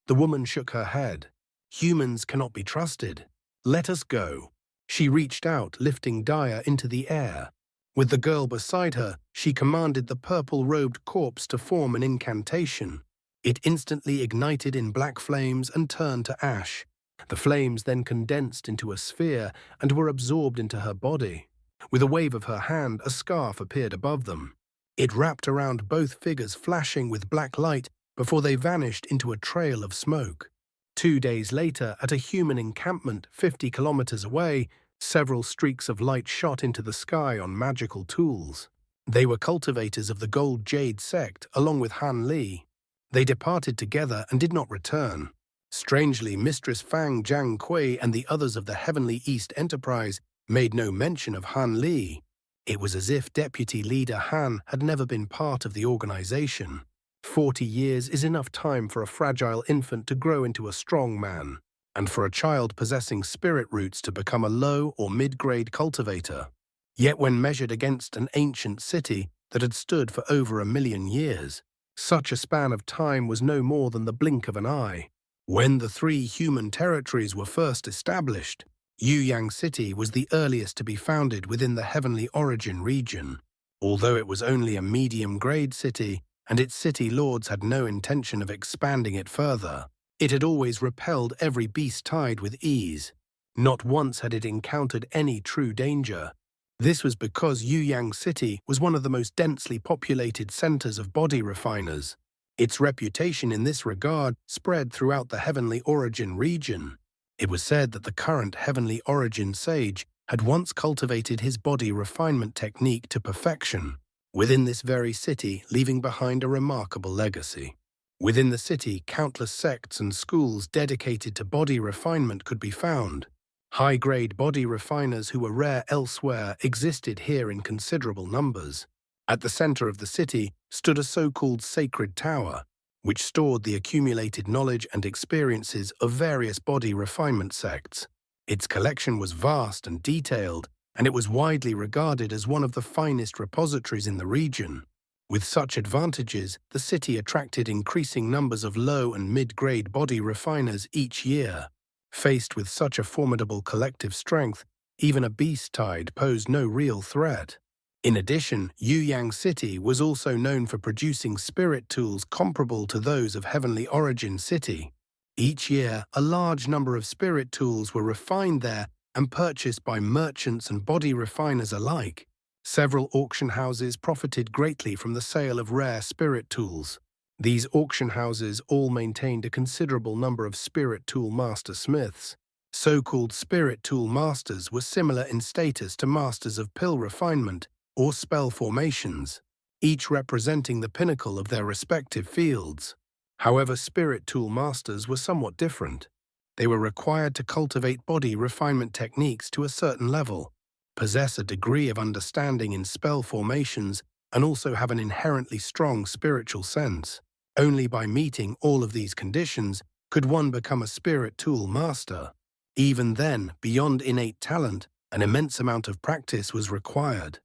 The woman shook her head. "Humans cannot be trusted. Let us go." She reached out, lifting Daya into the air. With the girl beside her, she commanded the purple-robed corpse to form an incantation. It instantly ignited in black flames and turned to ash. The flames then condensed into a sphere and were absorbed into her body. With a wave of her hand, a scarf appeared above them. It wrapped around both figures, flashing with black light before they vanished into a trail of smoke. 2 days later, at a human encampment 50 kilometers away, several streaks of light shot into the sky on magical tools. They were cultivators of the Gold Jade sect, along with Han Li. They departed together and did not return. Strangely, Mistress Fang Jiangqui and the others of the Heavenly East Enterprise made no mention of Han Li. It was as if Deputy Leader Han had never been part of the organization. 40 years is enough time for a fragile infant to grow into a strong man, and for a child possessing spirit roots to become a low or mid-grade cultivator. Yet when measured against an ancient city that had stood for over 1,000,000 years, such a span of time was no more than the blink of an eye. When the 3 human territories were first established, Yuan City was the earliest to be founded within the Heavenly Origin region. Although it was only a medium-grade city, and its city lords had no intention of expanding it further, it had always repelled every beast tide with ease. Not once had it encountered any true danger. This was because Yuan City was one of the most densely populated centers of body refiners. Its reputation in this regard spread throughout the Heavenly Origin region. It was said that the current Heavenly Origin sage had once cultivated his body refinement technique to perfection within this very city, leaving behind a remarkable legacy. Within the city, countless sects and schools dedicated to body refinement could be found. High-grade body refiners who were rare elsewhere existed here in considerable numbers. At the center of the city stood a so-called sacred tower, which stored the accumulated knowledge and experiences of various body refinement sects. Its collection was vast and detailed, and it was widely regarded as one of the finest repositories in the region. With such advantages, the city attracted increasing numbers of low and mid-grade body refiners each year. Faced with such a formidable collective strength, even a beast tide posed no real threat. In addition, Yuan City was also known for producing spirit tools comparable to those of Heavenly Origin City. Each year, a large number of spirit tools were refined there and purchased by merchants and body refiners alike. Several auction houses profited greatly from the sale of rare spirit tools. These auction houses all maintained a considerable number of spirit tool master smiths. So-called spirit tool masters were similar in status to masters of pill refinement or spell formations, each representing the pinnacle of their respective fields. However, spirit tool masters were somewhat different. They were required to cultivate body refinement techniques to a certain level, possess a degree of understanding in spell formations, and also have an inherently strong spiritual sense. Only by meeting all of these conditions could one become a spirit tool master. Even then, beyond innate talent, an immense amount of practice was required.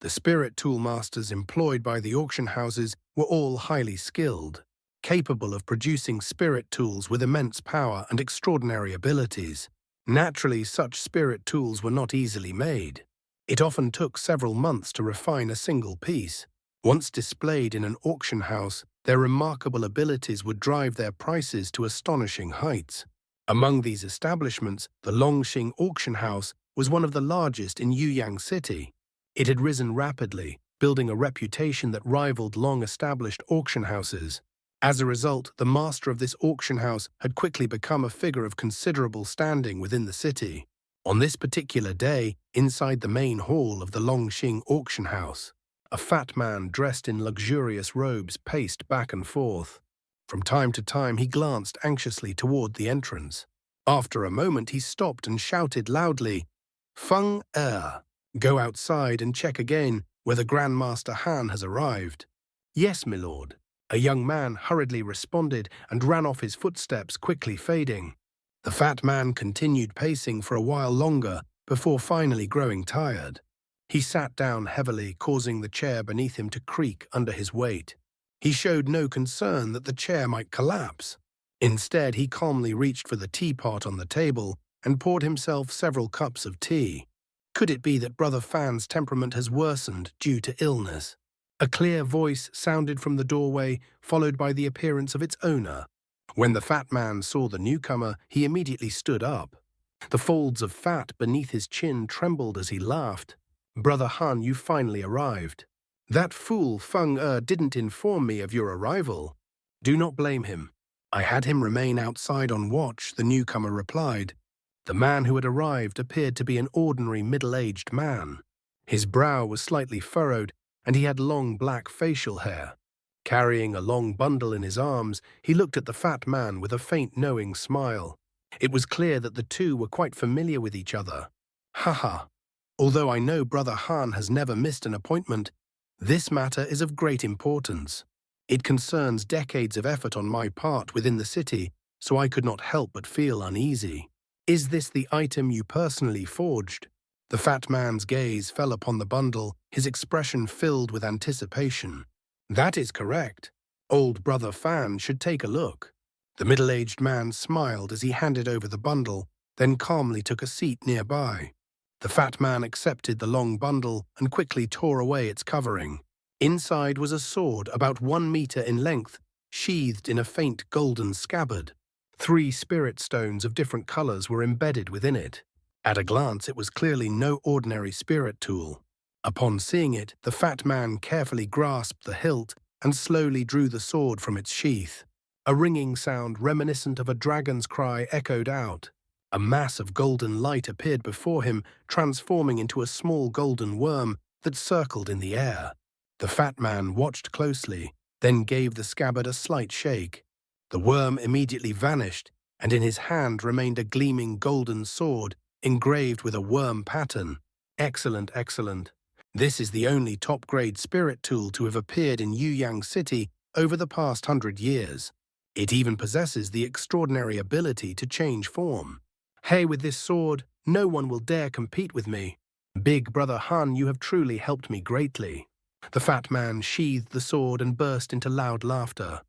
The spirit tool masters employed by the auction houses were all highly skilled, capable of producing spirit tools with immense power and extraordinary abilities. Naturally, such spirit tools were not easily made. It often took several months to refine a single piece. Once displayed in an auction house, their remarkable abilities would drive their prices to astonishing heights. Among these establishments, the Longxing Auction House was one of the largest in Yuan City. It had risen rapidly, building a reputation that rivaled long-established auction houses. As a result, the master of this auction house had quickly become a figure of considerable standing within the city. On this particular day, inside the main hall of the Longxing Auction House, a fat man dressed in luxurious robes paced back and forth. From time to time, he glanced anxiously toward the entrance. After a moment, he stopped and shouted loudly, "Feng go outside and check again whether Grandmaster Han has arrived." "Yes, my lord." A young man hurriedly responded and ran off, his footsteps quickly fading. The fat man continued pacing for a while longer before finally growing tired. He sat down heavily, causing the chair beneath him to creak under his weight. He showed no concern that the chair might collapse. Instead, he calmly reached for the teapot on the table and poured himself several cups of tea. Could it be that Brother Fan's temperament has worsened due to illness? A clear voice sounded from the doorway, followed by the appearance of its owner. When the fat man saw the newcomer, he immediately stood up. The folds of fat beneath his chin trembled as he laughed. "Brother Han, you finally arrived. That fool Feng didn't inform me of your arrival." "Do not blame him. I had him remain outside on watch," the newcomer replied. The man who had arrived appeared to be an ordinary middle-aged man. His brow was slightly furrowed, and he had long black facial hair. Carrying a long bundle in his arms, he looked at the fat man with a faint knowing smile. It was clear that the two were quite familiar with each other. "Haha. Although I know Brother Han has never missed an appointment, this matter is of great importance. It concerns decades of effort on my part within the city, so I could not help but feel uneasy. Is this the item you personally forged?" The fat man's gaze fell upon the bundle, his expression filled with anticipation. "That is correct. Old Brother Fan should take a look." The middle-aged man smiled as he handed over the bundle, then calmly took a seat nearby. The fat man accepted the long bundle and quickly tore away its covering. Inside was a sword about 1 meter in length, sheathed in a faint golden scabbard. 3 spirit stones of different colors were embedded within it. At a glance, it was clearly no ordinary spirit tool. Upon seeing it, the fat man carefully grasped the hilt and slowly drew the sword from its sheath. A ringing sound reminiscent of a dragon's cry echoed out. A mass of golden light appeared before him, transforming into a small golden worm that circled in the air. The fat man watched closely, then gave the scabbard a slight shake. The worm immediately vanished, and in his hand remained a gleaming golden sword engraved with a worm pattern. "Excellent, excellent. This is the only top-grade spirit tool to have appeared in Yuan City over the past 100 years. It even possesses the extraordinary ability to change form. Hey, with this sword, no one will dare compete with me. Big Brother Han, you have truly helped me greatly." The fat man sheathed the sword and burst into loud laughter.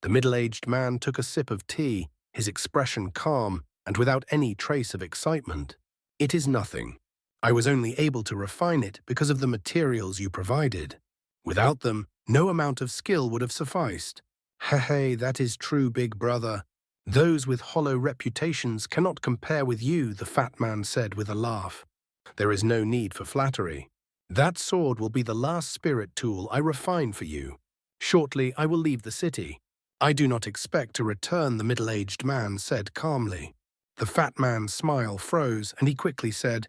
The middle-aged man took a sip of tea, his expression calm and without any trace of excitement. "It is nothing. I was only able to refine it because of the materials you provided. Without them, no amount of skill would have sufficed." "Hey, that is true, big brother. Those with hollow reputations cannot compare with you," the fat man said with a laugh. "There is no need for flattery. That sword will be the last spirit tool I refine for you. Shortly, I will leave the city." "I do not expect to return," the middle-aged man said calmly. The fat man's smile froze, and he quickly said,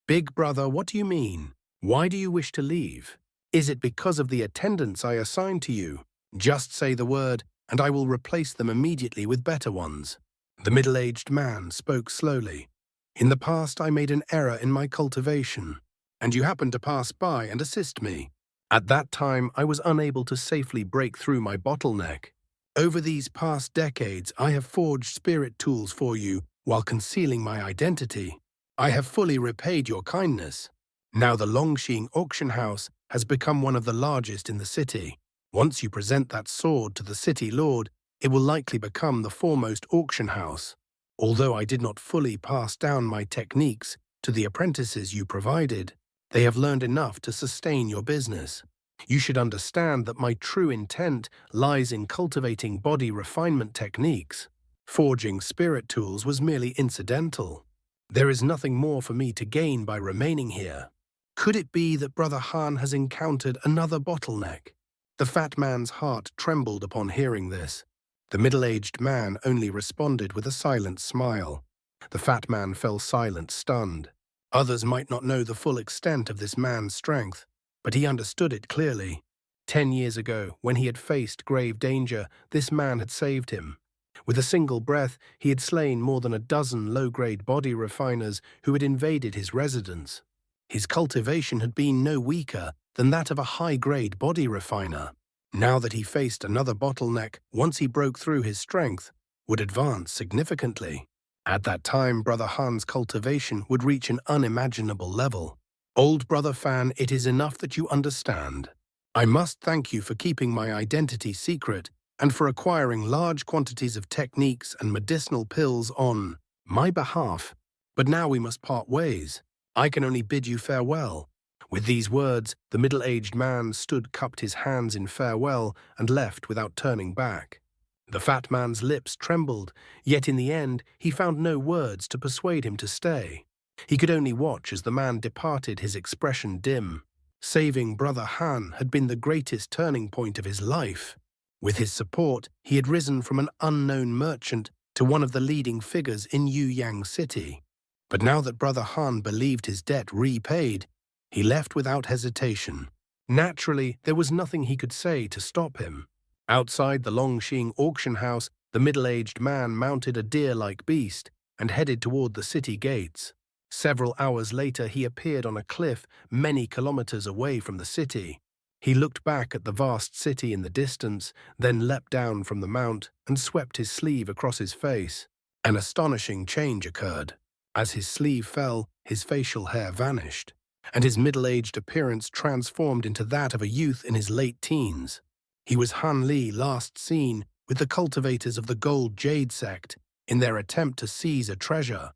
"Big brother, what do you mean? Why do you wish to leave? Is it because of the attendants I assigned to you? Just say the word, and I will replace them immediately with better ones." The middle-aged man spoke slowly. "In the past, I made an error in my cultivation, and you happened to pass by and assist me. At that time, I was unable to safely break through my bottleneck. Over these past decades, I have forged spirit tools for you while concealing my identity. I have fully repaid your kindness. Now the Longxing auction house has become one of the largest in the city. Once you present that sword to the city lord, it will likely become the foremost auction house. Although I did not fully pass down my techniques to the apprentices you provided, they have learned enough to sustain your business. You should understand that my true intent lies in cultivating body refinement techniques. Forging spirit tools was merely incidental. There is nothing more for me to gain by remaining here. Could it be that Brother Han has encountered another bottleneck?" The fat man's heart trembled upon hearing this. The middle-aged man only responded with a silent smile. The fat man fell silent, stunned. Others might not know the full extent of this man's strength, but he understood it clearly. 10 years ago, when he had faced grave danger, this man had saved him. With a single breath, he had slain more than a dozen low-grade body refiners who had invaded his residence. His cultivation had been no weaker than that of a high-grade body refiner. Now that he faced another bottleneck, once he broke through his strength, would advance significantly. At that time, Brother Han's cultivation would reach an unimaginable level. "Old Brother Fan, it is enough that you understand. I must thank you for keeping my identity secret and for acquiring large quantities of techniques and medicinal pills on my behalf. But now we must part ways. I can only bid you farewell. With these words, the middle-aged man stood, cupped his hands in farewell, and left without turning back. The fat man's lips trembled, yet in the end he found no words to persuade him to stay. He could only watch as the man departed, his expression dim. Saving Brother Han had been the greatest turning point of his life. With his support, he had risen from an unknown merchant to one of the leading figures in Yuan City. But now that Brother Han believed his debt repaid, he left without hesitation. Naturally, there was nothing he could say to stop him. Outside the Longxing auction house, the middle-aged man mounted a deer-like beast and headed toward the city gates. Several hours later, he appeared on a cliff many kilometers away from the city. He looked back at the vast city in the distance, then leapt down from the mount and swept his sleeve across his face. An astonishing change occurred. As his sleeve fell, his facial hair vanished, and his middle-aged appearance transformed into that of a youth in his late teens. He was Han Li, last seen with the cultivators of the Gold Jade sect in their attempt to seize a treasure.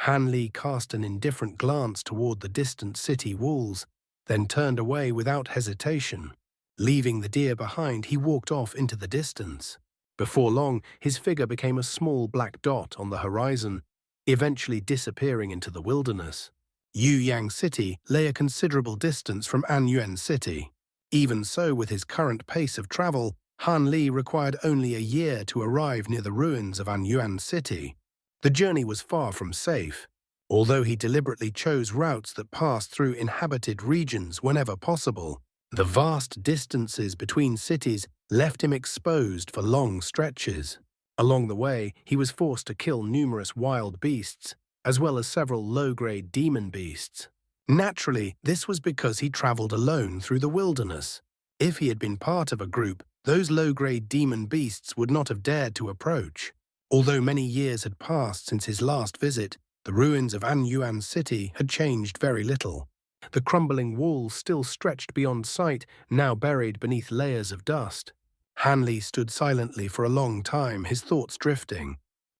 Han Li cast an indifferent glance toward the distant city walls, then turned away without hesitation. Leaving the deer behind, he walked off into the distance. Before long, his figure became a small black dot on the horizon, eventually disappearing into the wilderness. Yuan City lay a considerable distance from An Yuan City. Even so, with his current pace of travel, Han Li required only a year to arrive near the ruins of An Yuan City. The journey was far from safe, although he deliberately chose routes that passed through inhabited regions whenever possible. The vast distances between cities left him exposed for long stretches. Along the way, he was forced to kill numerous wild beasts, as well as several low-grade demon beasts. Naturally, this was because he traveled alone through the wilderness. If he had been part of a group, those low-grade demon beasts would not have dared to approach. Although many years had passed since his last visit, the ruins of An Yuan City had changed very little. The crumbling walls still stretched beyond sight, now buried beneath layers of dust. Han Li stood silently for a long time, his thoughts drifting.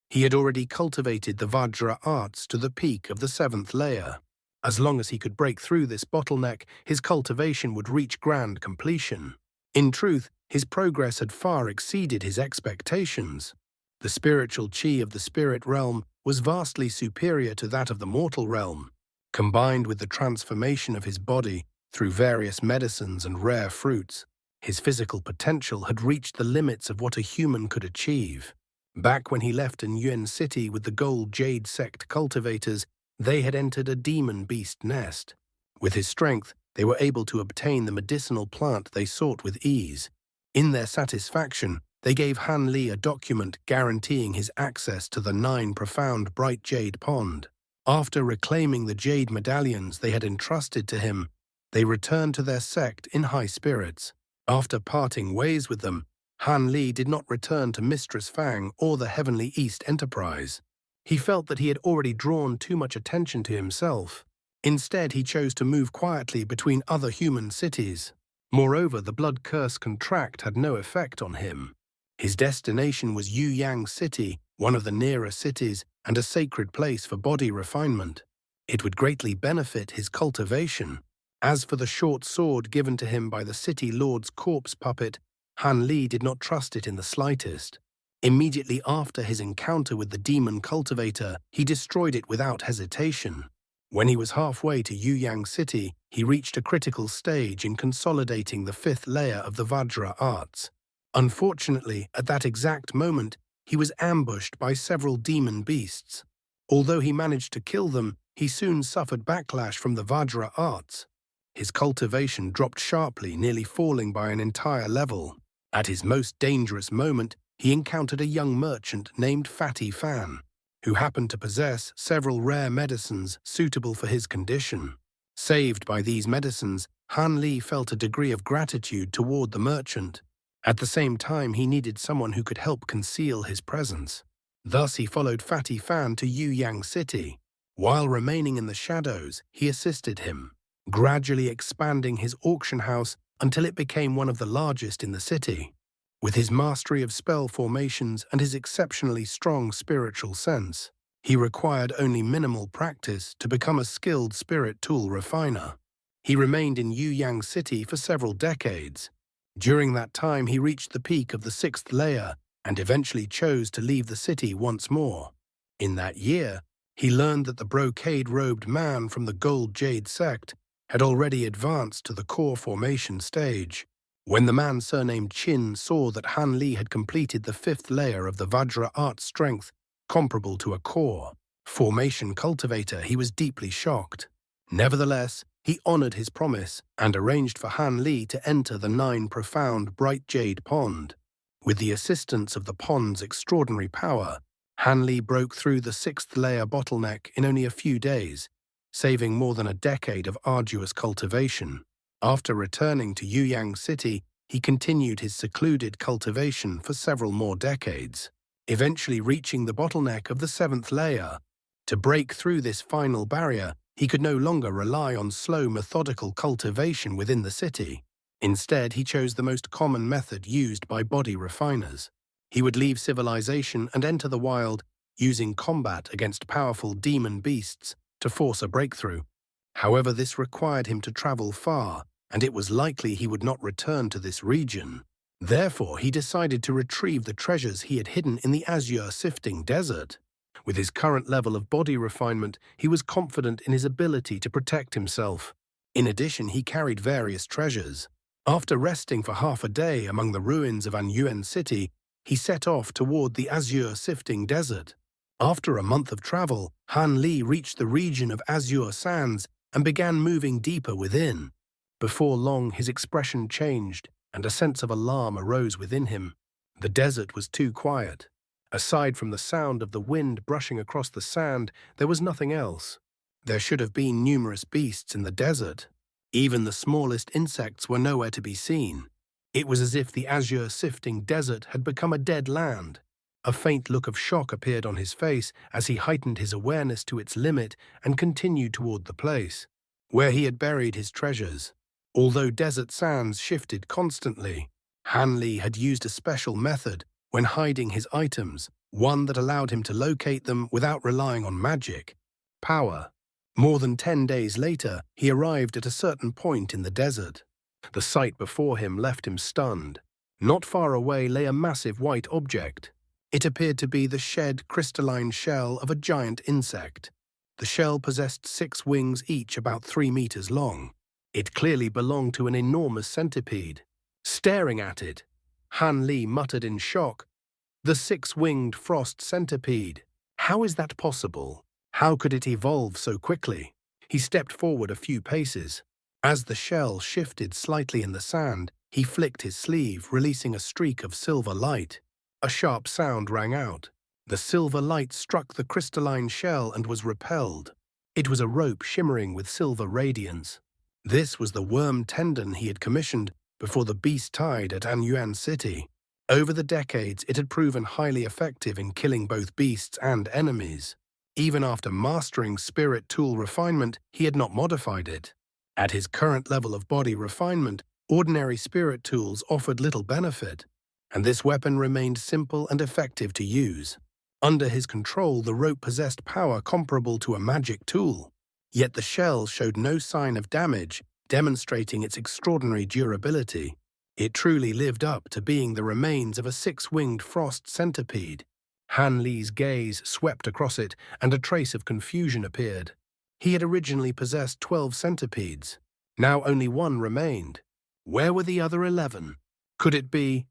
He had already cultivated the Vajra arts to the peak of the 7th layer. As long as he could break through this bottleneck, his cultivation would reach grand completion. In truth, his progress had far exceeded his expectations. The spiritual chi of the spirit realm was vastly superior to that of the mortal realm. Combined with the transformation of his body through various medicines and rare fruits, his physical potential had reached the limits of what a human could achieve. Back when he left An Yuan City with the Gold Jade sect cultivators, they had entered a demon beast nest. With his strength, they were able to obtain the medicinal plant they sought with ease. In their satisfaction, they gave Han Li a document guaranteeing his access to the 9 profound bright jade pond. After reclaiming the jade medallions they had entrusted to him, they returned to their sect in high spirits. After parting ways with them, Han Li did not return to Mistress Fang or the Heavenly East Enterprise. He felt that he had already drawn too much attention to himself. Instead, he chose to move quietly between other human cities. Moreover, the blood curse contract had no effect on him. His destination was Yuan City, one of the nearer cities and a sacred place for body refinement. It would greatly benefit his cultivation. As for the short sword given to him by the city lord's corpse puppet, Han Li did not trust it in the slightest. Immediately after his encounter with the demon cultivator, he destroyed it without hesitation. When he was halfway to Yuan City, he reached a critical stage in consolidating the 5th layer of the Vajra arts. Unfortunately, at that exact moment, he was ambushed by several demon beasts. Although he managed to kill them, he soon suffered backlash from the Vajra arts. His cultivation dropped sharply, nearly falling by an entire level. At his most dangerous moment, he encountered a young merchant named Fatty Fan, who happened to possess several rare medicines suitable for his condition. Saved by these medicines, Han Li felt a degree of gratitude toward the merchant. At the same time, he needed someone who could help conceal his presence. Thus, he followed Fatty Fan to Yuan City. While remaining in the shadows, he assisted him, gradually expanding his auction house until it became one of the largest in the city. With his mastery of spell formations and his exceptionally strong spiritual sense, he required only minimal practice to become a skilled spirit tool refiner. He remained in Yuan City for several decades. During that time, he reached the peak of the sixth layer and eventually chose to leave the city once more. In that year, he learned that the brocade-robed man from the Gold Jade sect had already advanced to the core formation stage. When the man surnamed Qin saw that Han Li had completed the fifth layer of the Vajra art strength, comparable to a core formation cultivator, he was deeply shocked. Nevertheless, he honored his promise and arranged for Han Li to enter the 9 profound bright jade pond. With the assistance of the pond's extraordinary power, Han Li broke through the sixth layer bottleneck in only a few days, saving more than a decade of arduous cultivation. After returning to Yuan City, he continued his secluded cultivation for several more decades, eventually reaching the bottleneck of the seventh layer. To break through this final barrier, he could no longer rely on slow, methodical cultivation within the city. Instead, he chose the most common method used by body refiners. He would leave civilization and enter the wild, using combat against powerful demon beasts to force a breakthrough. However, this required him to travel far, and it was likely he would not return to this region. Therefore, he decided to retrieve the treasures he had hidden in the azure sifting desert. With his current level of body refinement, he was confident in his ability to protect himself. In addition, he carried various treasures. After resting for half a day among the ruins of An Yuan City, he set off toward the azure sifting desert. After a month of travel, Han Li reached the region of azure sands and began moving deeper within. Before long, his expression changed, and a sense of alarm arose within him. The desert was too quiet. Aside from the sound of the wind brushing across the sand, there was nothing else. There should have been numerous beasts in the desert. Even the smallest insects were nowhere to be seen. It was as if the azure sifting desert had become a dead land. A faint look of shock appeared on his face as he heightened his awareness to its limit and continued toward the place where he had buried his treasures. Although desert sands shifted constantly, Han Li had used a special method when hiding his items, one that allowed him to locate them without relying on magic power. More than 10 days later, he arrived at a certain point in the desert. The sight before him left him stunned. Not far away lay a massive white object. It appeared to be the shed crystalline shell of a giant insect. The shell possessed 6 wings, each about 3 meters long. It clearly belonged to an enormous centipede. Staring at it, Han Li muttered in shock, "The 6-winged frost centipede. How is that possible? How could it evolve so quickly?" He stepped forward a few paces. As the shell shifted slightly in the sand, he flicked his sleeve, releasing a streak of silver light. A sharp sound rang out. The silver light struck the crystalline shell and was repelled. It was a rope shimmering with silver radiance. This was the worm tendon he had commissioned before the beast tide at An Yuan City. Over the decades, it had proven highly effective in killing both beasts and enemies. Even after mastering spirit tool refinement, he had not modified it. At his current level of body refinement, ordinary spirit tools offered little benefit, and this weapon remained simple and effective to use. Under his control, the rope possessed power comparable to a magic tool. Yet the shell showed no sign of damage, demonstrating its extraordinary durability. It truly lived up to being the remains of a 6-winged frost centipede. Han Li's gaze swept across it, and a trace of confusion appeared. He had originally possessed 12 centipedes. Now only 1 remained. Where were the other 11? Could it be?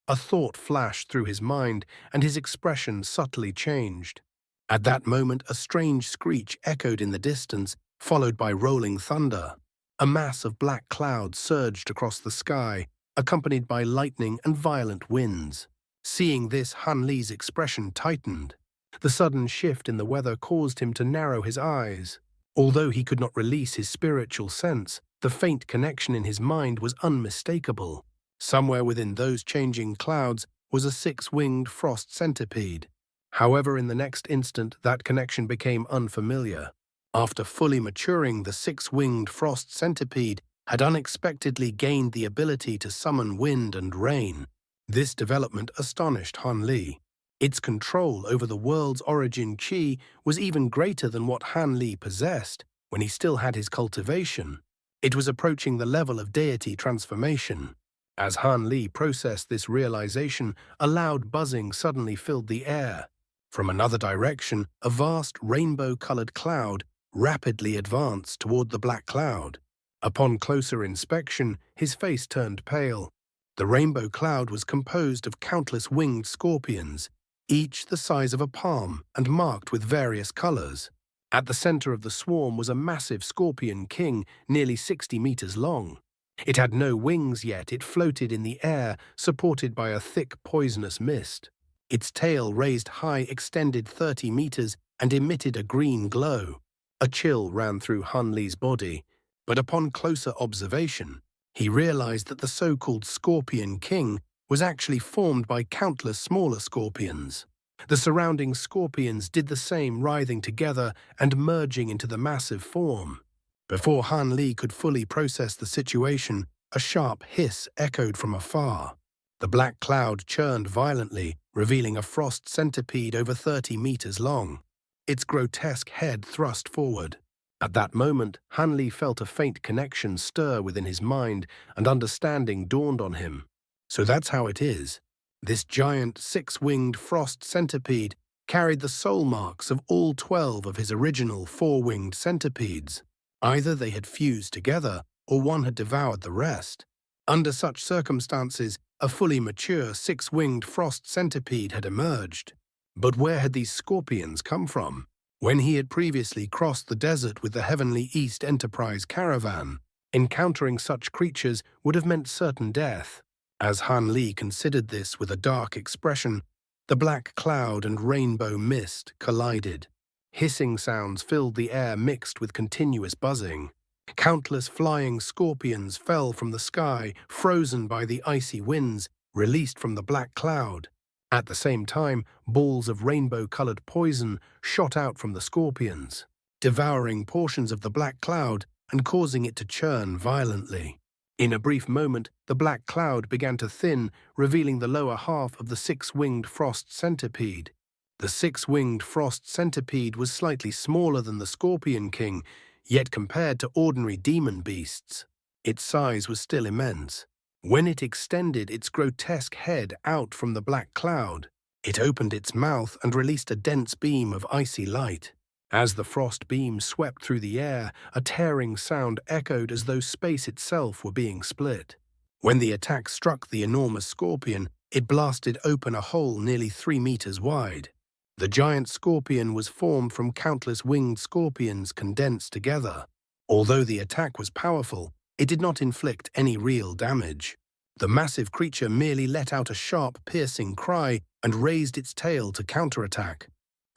A thought flashed through his mind, and his expression subtly changed. At that moment, a strange screech echoed in the distance, followed by rolling thunder. A mass of black clouds surged across the sky, accompanied by lightning and violent winds. Seeing this, Han Li's expression tightened. The sudden shift in the weather caused him to narrow his eyes. Although he could not release his spiritual sense, the faint connection in his mind was unmistakable. Somewhere within those changing clouds was a 6-winged frost centipede. However, in the next instant, that connection became unfamiliar. After fully maturing, the 6-winged frost centipede had unexpectedly gained the ability to summon wind and rain. This development astonished Han Li. Its control over the world's origin qi was even greater than what Han Li possessed when he still had his cultivation. It was approaching the level of deity transformation. As Han Li processed this realization, a loud buzzing suddenly filled the air. From another direction, a vast rainbow-colored cloud rapidly advanced toward the black cloud. Upon closer inspection, his face turned pale. The rainbow cloud was composed of countless winged scorpions, each the size of a palm and marked with various colors. At the center of the swarm was a massive scorpion king, nearly 60 meters long. It had no wings yet, it floated in the air, supported by a thick poisonous mist. Its tail raised high, extended 30 meters, and emitted a green glow. A chill ran through Han Li's body, but upon closer observation, he realized that the so-called Scorpion King was actually formed by countless smaller scorpions. The surrounding scorpions did the same, writhing together and merging into the massive form. Before Han Li could fully process the situation, a sharp hiss echoed from afar. The black cloud churned violently, revealing a frost centipede over 30 meters long, its grotesque head thrust forward. At that moment, Han Li felt a faint connection stir within his mind, and understanding dawned on him. So that's how it is. This giant, six-winged frost centipede carried the soul marks of all 12 of his original four-winged centipedes. Either they had fused together, or one had devoured the rest. Under such circumstances, a fully mature six-winged frost centipede had emerged. But where had these scorpions come from? When he had previously crossed the desert with the Heavenly East Enterprise caravan, encountering such creatures would have meant certain death. As Han Li considered this with a dark expression, the black cloud and rainbow mist collided. Hissing sounds filled the air mixed with continuous buzzing. Countless flying scorpions fell from the sky, frozen by the icy winds released from the black cloud. At the same time, balls of rainbow-colored poison shot out from the scorpions, devouring portions of the black cloud and causing it to churn violently. In a brief moment, the black cloud began to thin, revealing the lower half of the six-winged frost centipede. The six-winged frost centipede was slightly smaller than the Scorpion King, yet compared to ordinary demon beasts, its size was still immense. When it extended its grotesque head out from the black cloud, it opened its mouth and released a dense beam of icy light. As the frost beam swept through the air, a tearing sound echoed as though space itself were being split. When the attack struck the enormous scorpion, it blasted open a hole nearly 3 meters wide. The giant scorpion was formed from countless winged scorpions condensed together. Although the attack was powerful, it did not inflict any real damage. The massive creature merely let out a sharp, piercing cry and raised its tail to counterattack.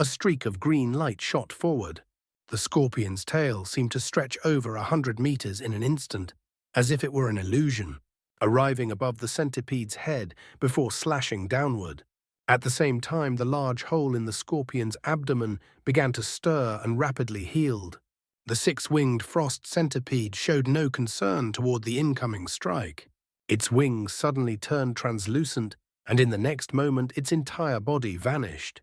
A streak of green light shot forward. The scorpion's tail seemed to stretch over 100 meters in an instant, as if it were an illusion, arriving above the centipede's head before slashing downward. At the same time, the large hole in the scorpion's abdomen began to stir and rapidly healed. The six-winged frost centipede showed no concern toward the incoming strike. Its wings suddenly turned translucent, and in the next moment its entire body vanished.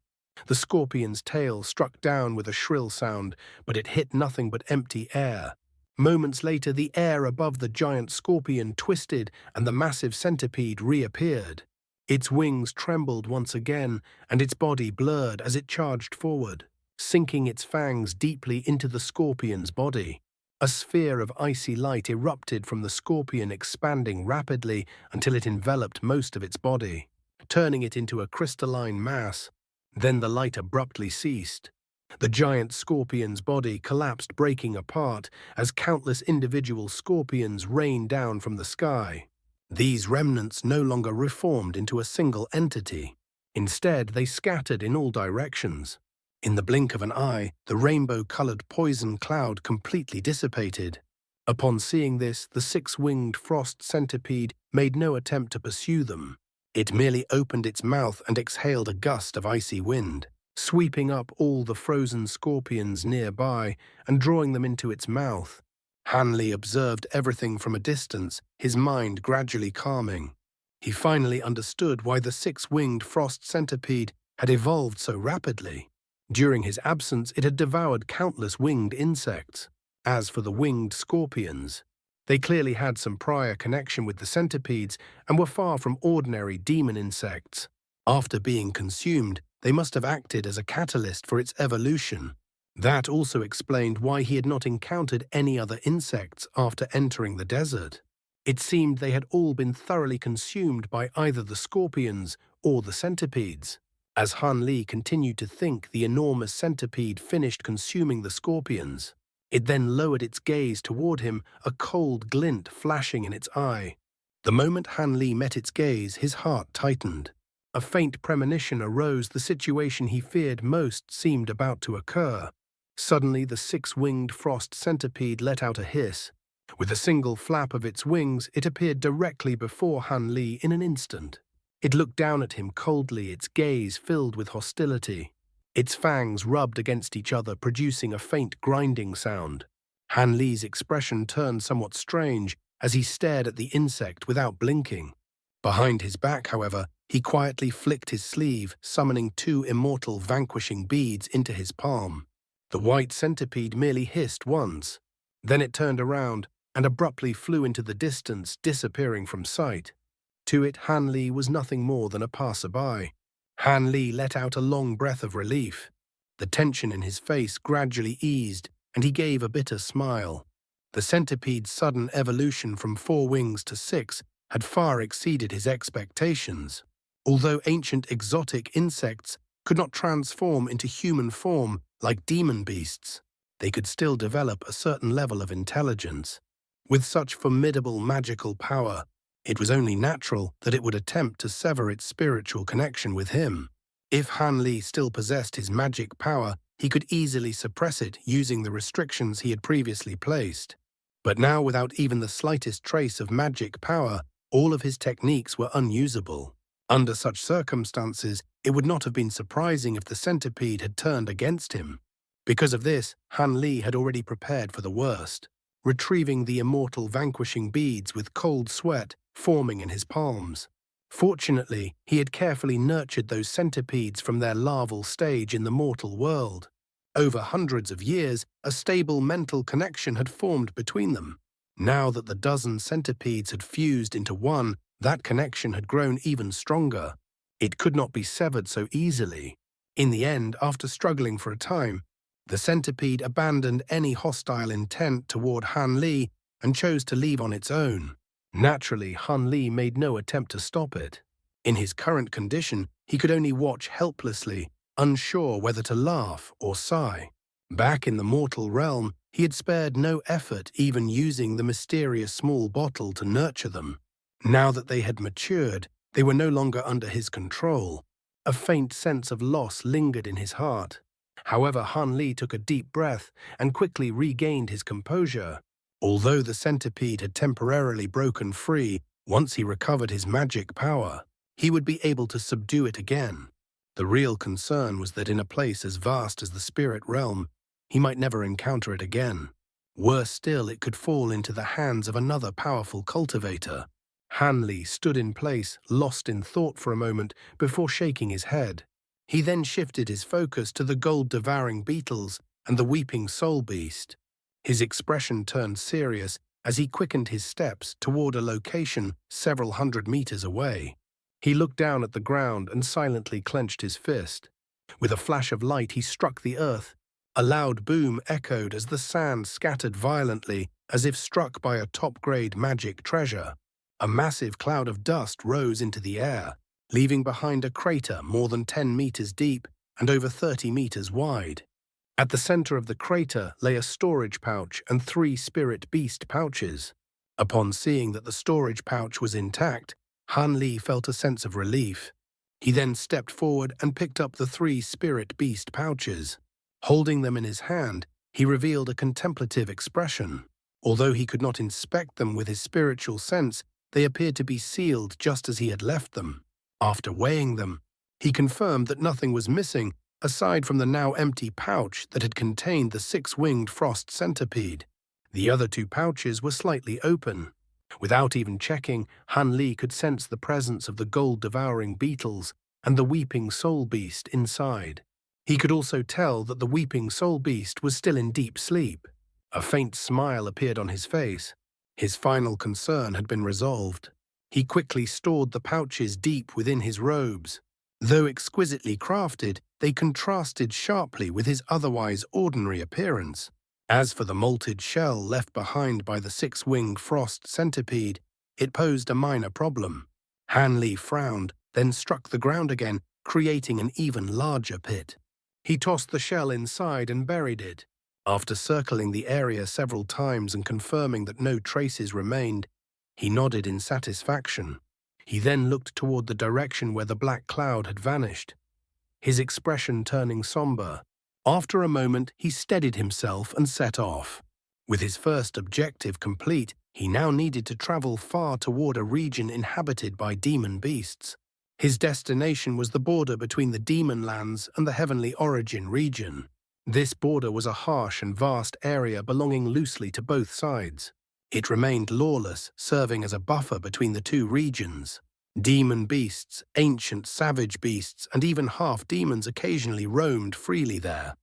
The scorpion's tail struck down with a shrill sound, but it hit nothing but empty air. Moments later, the air above the giant scorpion twisted and the massive centipede reappeared. Its wings trembled once again, and its body blurred as it charged forward, sinking its fangs deeply into the scorpion's body. A sphere of icy light erupted from the scorpion, expanding rapidly until it enveloped most of its body, turning it into a crystalline mass. Then the light abruptly ceased. The giant scorpion's body collapsed, breaking apart as countless individual scorpions rained down from the sky. These remnants no longer reformed into a single entity. Instead, they scattered in all directions. In the blink of an eye, the rainbow-colored poison cloud completely dissipated. Upon seeing this, the six-winged frost centipede made no attempt to pursue them. It merely opened its mouth and exhaled a gust of icy wind, sweeping up all the frozen scorpions nearby and drawing them into its mouth. Han Li observed everything from a distance, his mind gradually calming. He finally understood why the six-winged frost centipede had evolved so rapidly. During his absence, it had devoured countless winged insects. As for the winged scorpions, They clearly had some prior connection with the centipedes and were far from ordinary demon insects. After being consumed, they must have acted as a catalyst for its evolution. That also explained why he had not encountered any other insects after entering the desert. It seemed they had all been thoroughly consumed by either the scorpions or the centipedes. As Han Li continued to think, the enormous centipede finished consuming the scorpions. It then lowered its gaze toward him, a cold glint flashing in its eye. The moment Han Li met its gaze, his heart tightened. A faint premonition arose. The situation he feared most seemed about to occur. Suddenly, the six-winged frost centipede let out a hiss. With a single flap of its wings, it appeared directly before Han Li in an instant. It looked down at him coldly, its gaze filled with hostility. Its fangs rubbed against each other, producing a faint grinding sound. Han Li's expression turned somewhat strange as he stared at the insect without blinking. Behind his back, however, he quietly flicked his sleeve, summoning two immortal vanquishing beads into his palm. The white centipede merely hissed once. Then it turned around and abruptly flew into the distance, disappearing from sight. To it, Han Li was nothing more than a passerby. Han Li let out a long breath of relief. The tension in his face gradually eased, and he gave a bitter smile. The centipede's sudden evolution from 4 wings to 6 had far exceeded his expectations. Although ancient exotic insects could not transform into human form like demon beasts, they could still develop a certain level of intelligence. With such formidable magical power, it was only natural that it would attempt to sever its spiritual connection with him. If Han Li still possessed his magic power, he could easily suppress it using the restrictions he had previously placed. But now, without even the slightest trace of magic power, all of his techniques were unusable. Under such circumstances, it would not have been surprising if the centipede had turned against him. Because of this, Han Li had already prepared for the worst, retrieving the immortal vanquishing beads with cold sweat forming in his palms. Fortunately, he had carefully nurtured those centipedes from their larval stage in the mortal world. Over hundreds of years, a stable mental connection had formed between them. Now that the dozen centipedes had fused into one, that connection had grown even stronger. It could not be severed so easily. In the end, after struggling for a time, the centipede abandoned any hostile intent toward Han Li and chose to leave on its own. Naturally, Han Li made no attempt to stop it. In his current condition, he could only watch helplessly, unsure whether to laugh or sigh. Back in the mortal realm, he had spared no effort, even using the mysterious small bottle to nurture them. Now that they had matured, they were no longer under his control. A faint sense of loss lingered in his heart. However, Han Li took a deep breath and quickly regained his composure. Although the centipede had temporarily broken free, once he recovered his magic power, he would be able to subdue it again. The real concern was that in a place as vast as the spirit realm, he might never encounter it again. Worse still, it could fall into the hands of another powerful cultivator. Han Li stood in place, lost in thought for a moment before shaking his head. He then shifted his focus to the gold-devouring beetles and the weeping soul beast. His expression turned serious as he quickened his steps toward a location several hundred meters away. He looked down at the ground and silently clenched his fist. With a flash of light, he struck the earth. A loud boom echoed as the sand scattered violently, as if struck by a top-grade magic treasure. A massive cloud of dust rose into the air, leaving behind a crater more than 10 meters deep and over 30 meters wide. At the center of the crater lay a storage pouch and 3 spirit beast pouches. Upon seeing that the storage pouch was intact, Han Li felt a sense of relief. He then stepped forward and picked up the 3 spirit beast pouches. Holding them in his hand, he revealed a contemplative expression. Although he could not inspect them with his spiritual sense, they appeared to be sealed just as he had left them. After weighing them, he confirmed that nothing was missing aside from the now empty pouch that had contained the 6-winged frost centipede. The other 2 pouches were slightly open. Without even checking, Han Li could sense the presence of the gold-devouring beetles and the weeping soul beast inside. He could also tell that the weeping soul beast was still in deep sleep. A faint smile appeared on his face. His final concern had been resolved. He quickly stored the pouches deep within his robes. Though exquisitely crafted, they contrasted sharply with his otherwise ordinary appearance. As for the molted shell left behind by the six-winged frost centipede, it posed a minor problem. Han Li frowned, then struck the ground again, creating an even larger pit. He tossed the shell inside and buried it. After circling the area several times and confirming that no traces remained, he nodded in satisfaction. He then looked toward the direction where the black cloud had vanished, his expression turning somber. After a moment, he steadied himself and set off. With his first objective complete, he now needed to travel far toward a region inhabited by demon beasts. His destination was the border between the demon lands and the heavenly origin region. This border was a harsh and vast area belonging loosely to both sides. It remained lawless, serving as a buffer between the two regions. Demon beasts, ancient savage beasts, and even half-demons occasionally roamed freely there.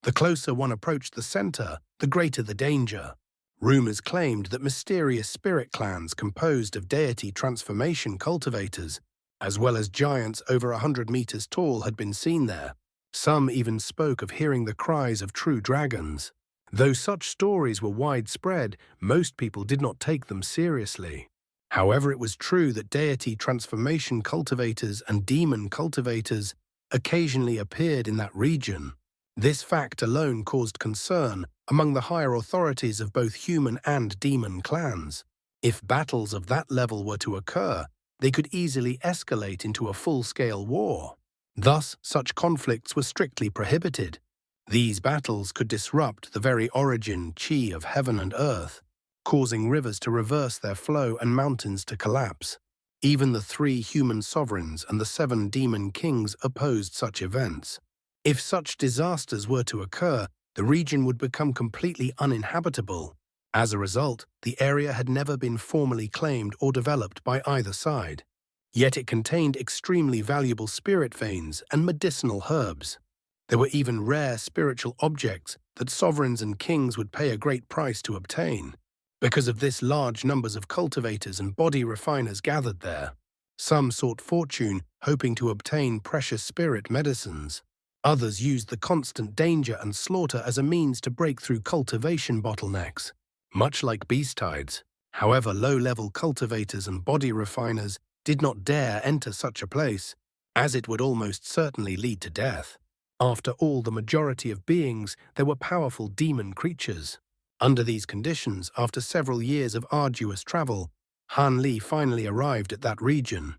The closer one approached the center, the greater the danger. Rumors claimed that mysterious spirit clans composed of deity transformation cultivators, as well as giants over 100 meters tall, had been seen there. Some even spoke of hearing the cries of true dragons. Though such stories were widespread, most people did not take them seriously. However, it was true that deity transformation cultivators and demon cultivators occasionally appeared in that region. This fact alone caused concern among the higher authorities of both human and demon clans. If battles of that level were to occur, they could easily escalate into a full-scale war. Thus, such conflicts were strictly prohibited. These battles could disrupt the very origin chi of heaven and earth, causing rivers to reverse their flow and mountains to collapse. Even the 3 human sovereigns and the 7 demon kings opposed such events. If such disasters were to occur, the region would become completely uninhabitable. As a result, the area had never been formally claimed or developed by either side. Yet it contained extremely valuable spirit veins and medicinal herbs. There were even rare spiritual objects that sovereigns and kings would pay a great price to obtain. Because of this, large numbers of cultivators and body refiners gathered there. Some sought fortune, hoping to obtain precious spirit medicines. Others used the constant danger and slaughter as a means to break through cultivation bottlenecks. Much like beastides, however, low-level cultivators and body refiners did not dare enter such a place, as it would almost certainly lead to death. After all, the majority of beings, there were powerful demon creatures. Under these conditions, after several years of arduous travel, Han Li finally arrived at that region.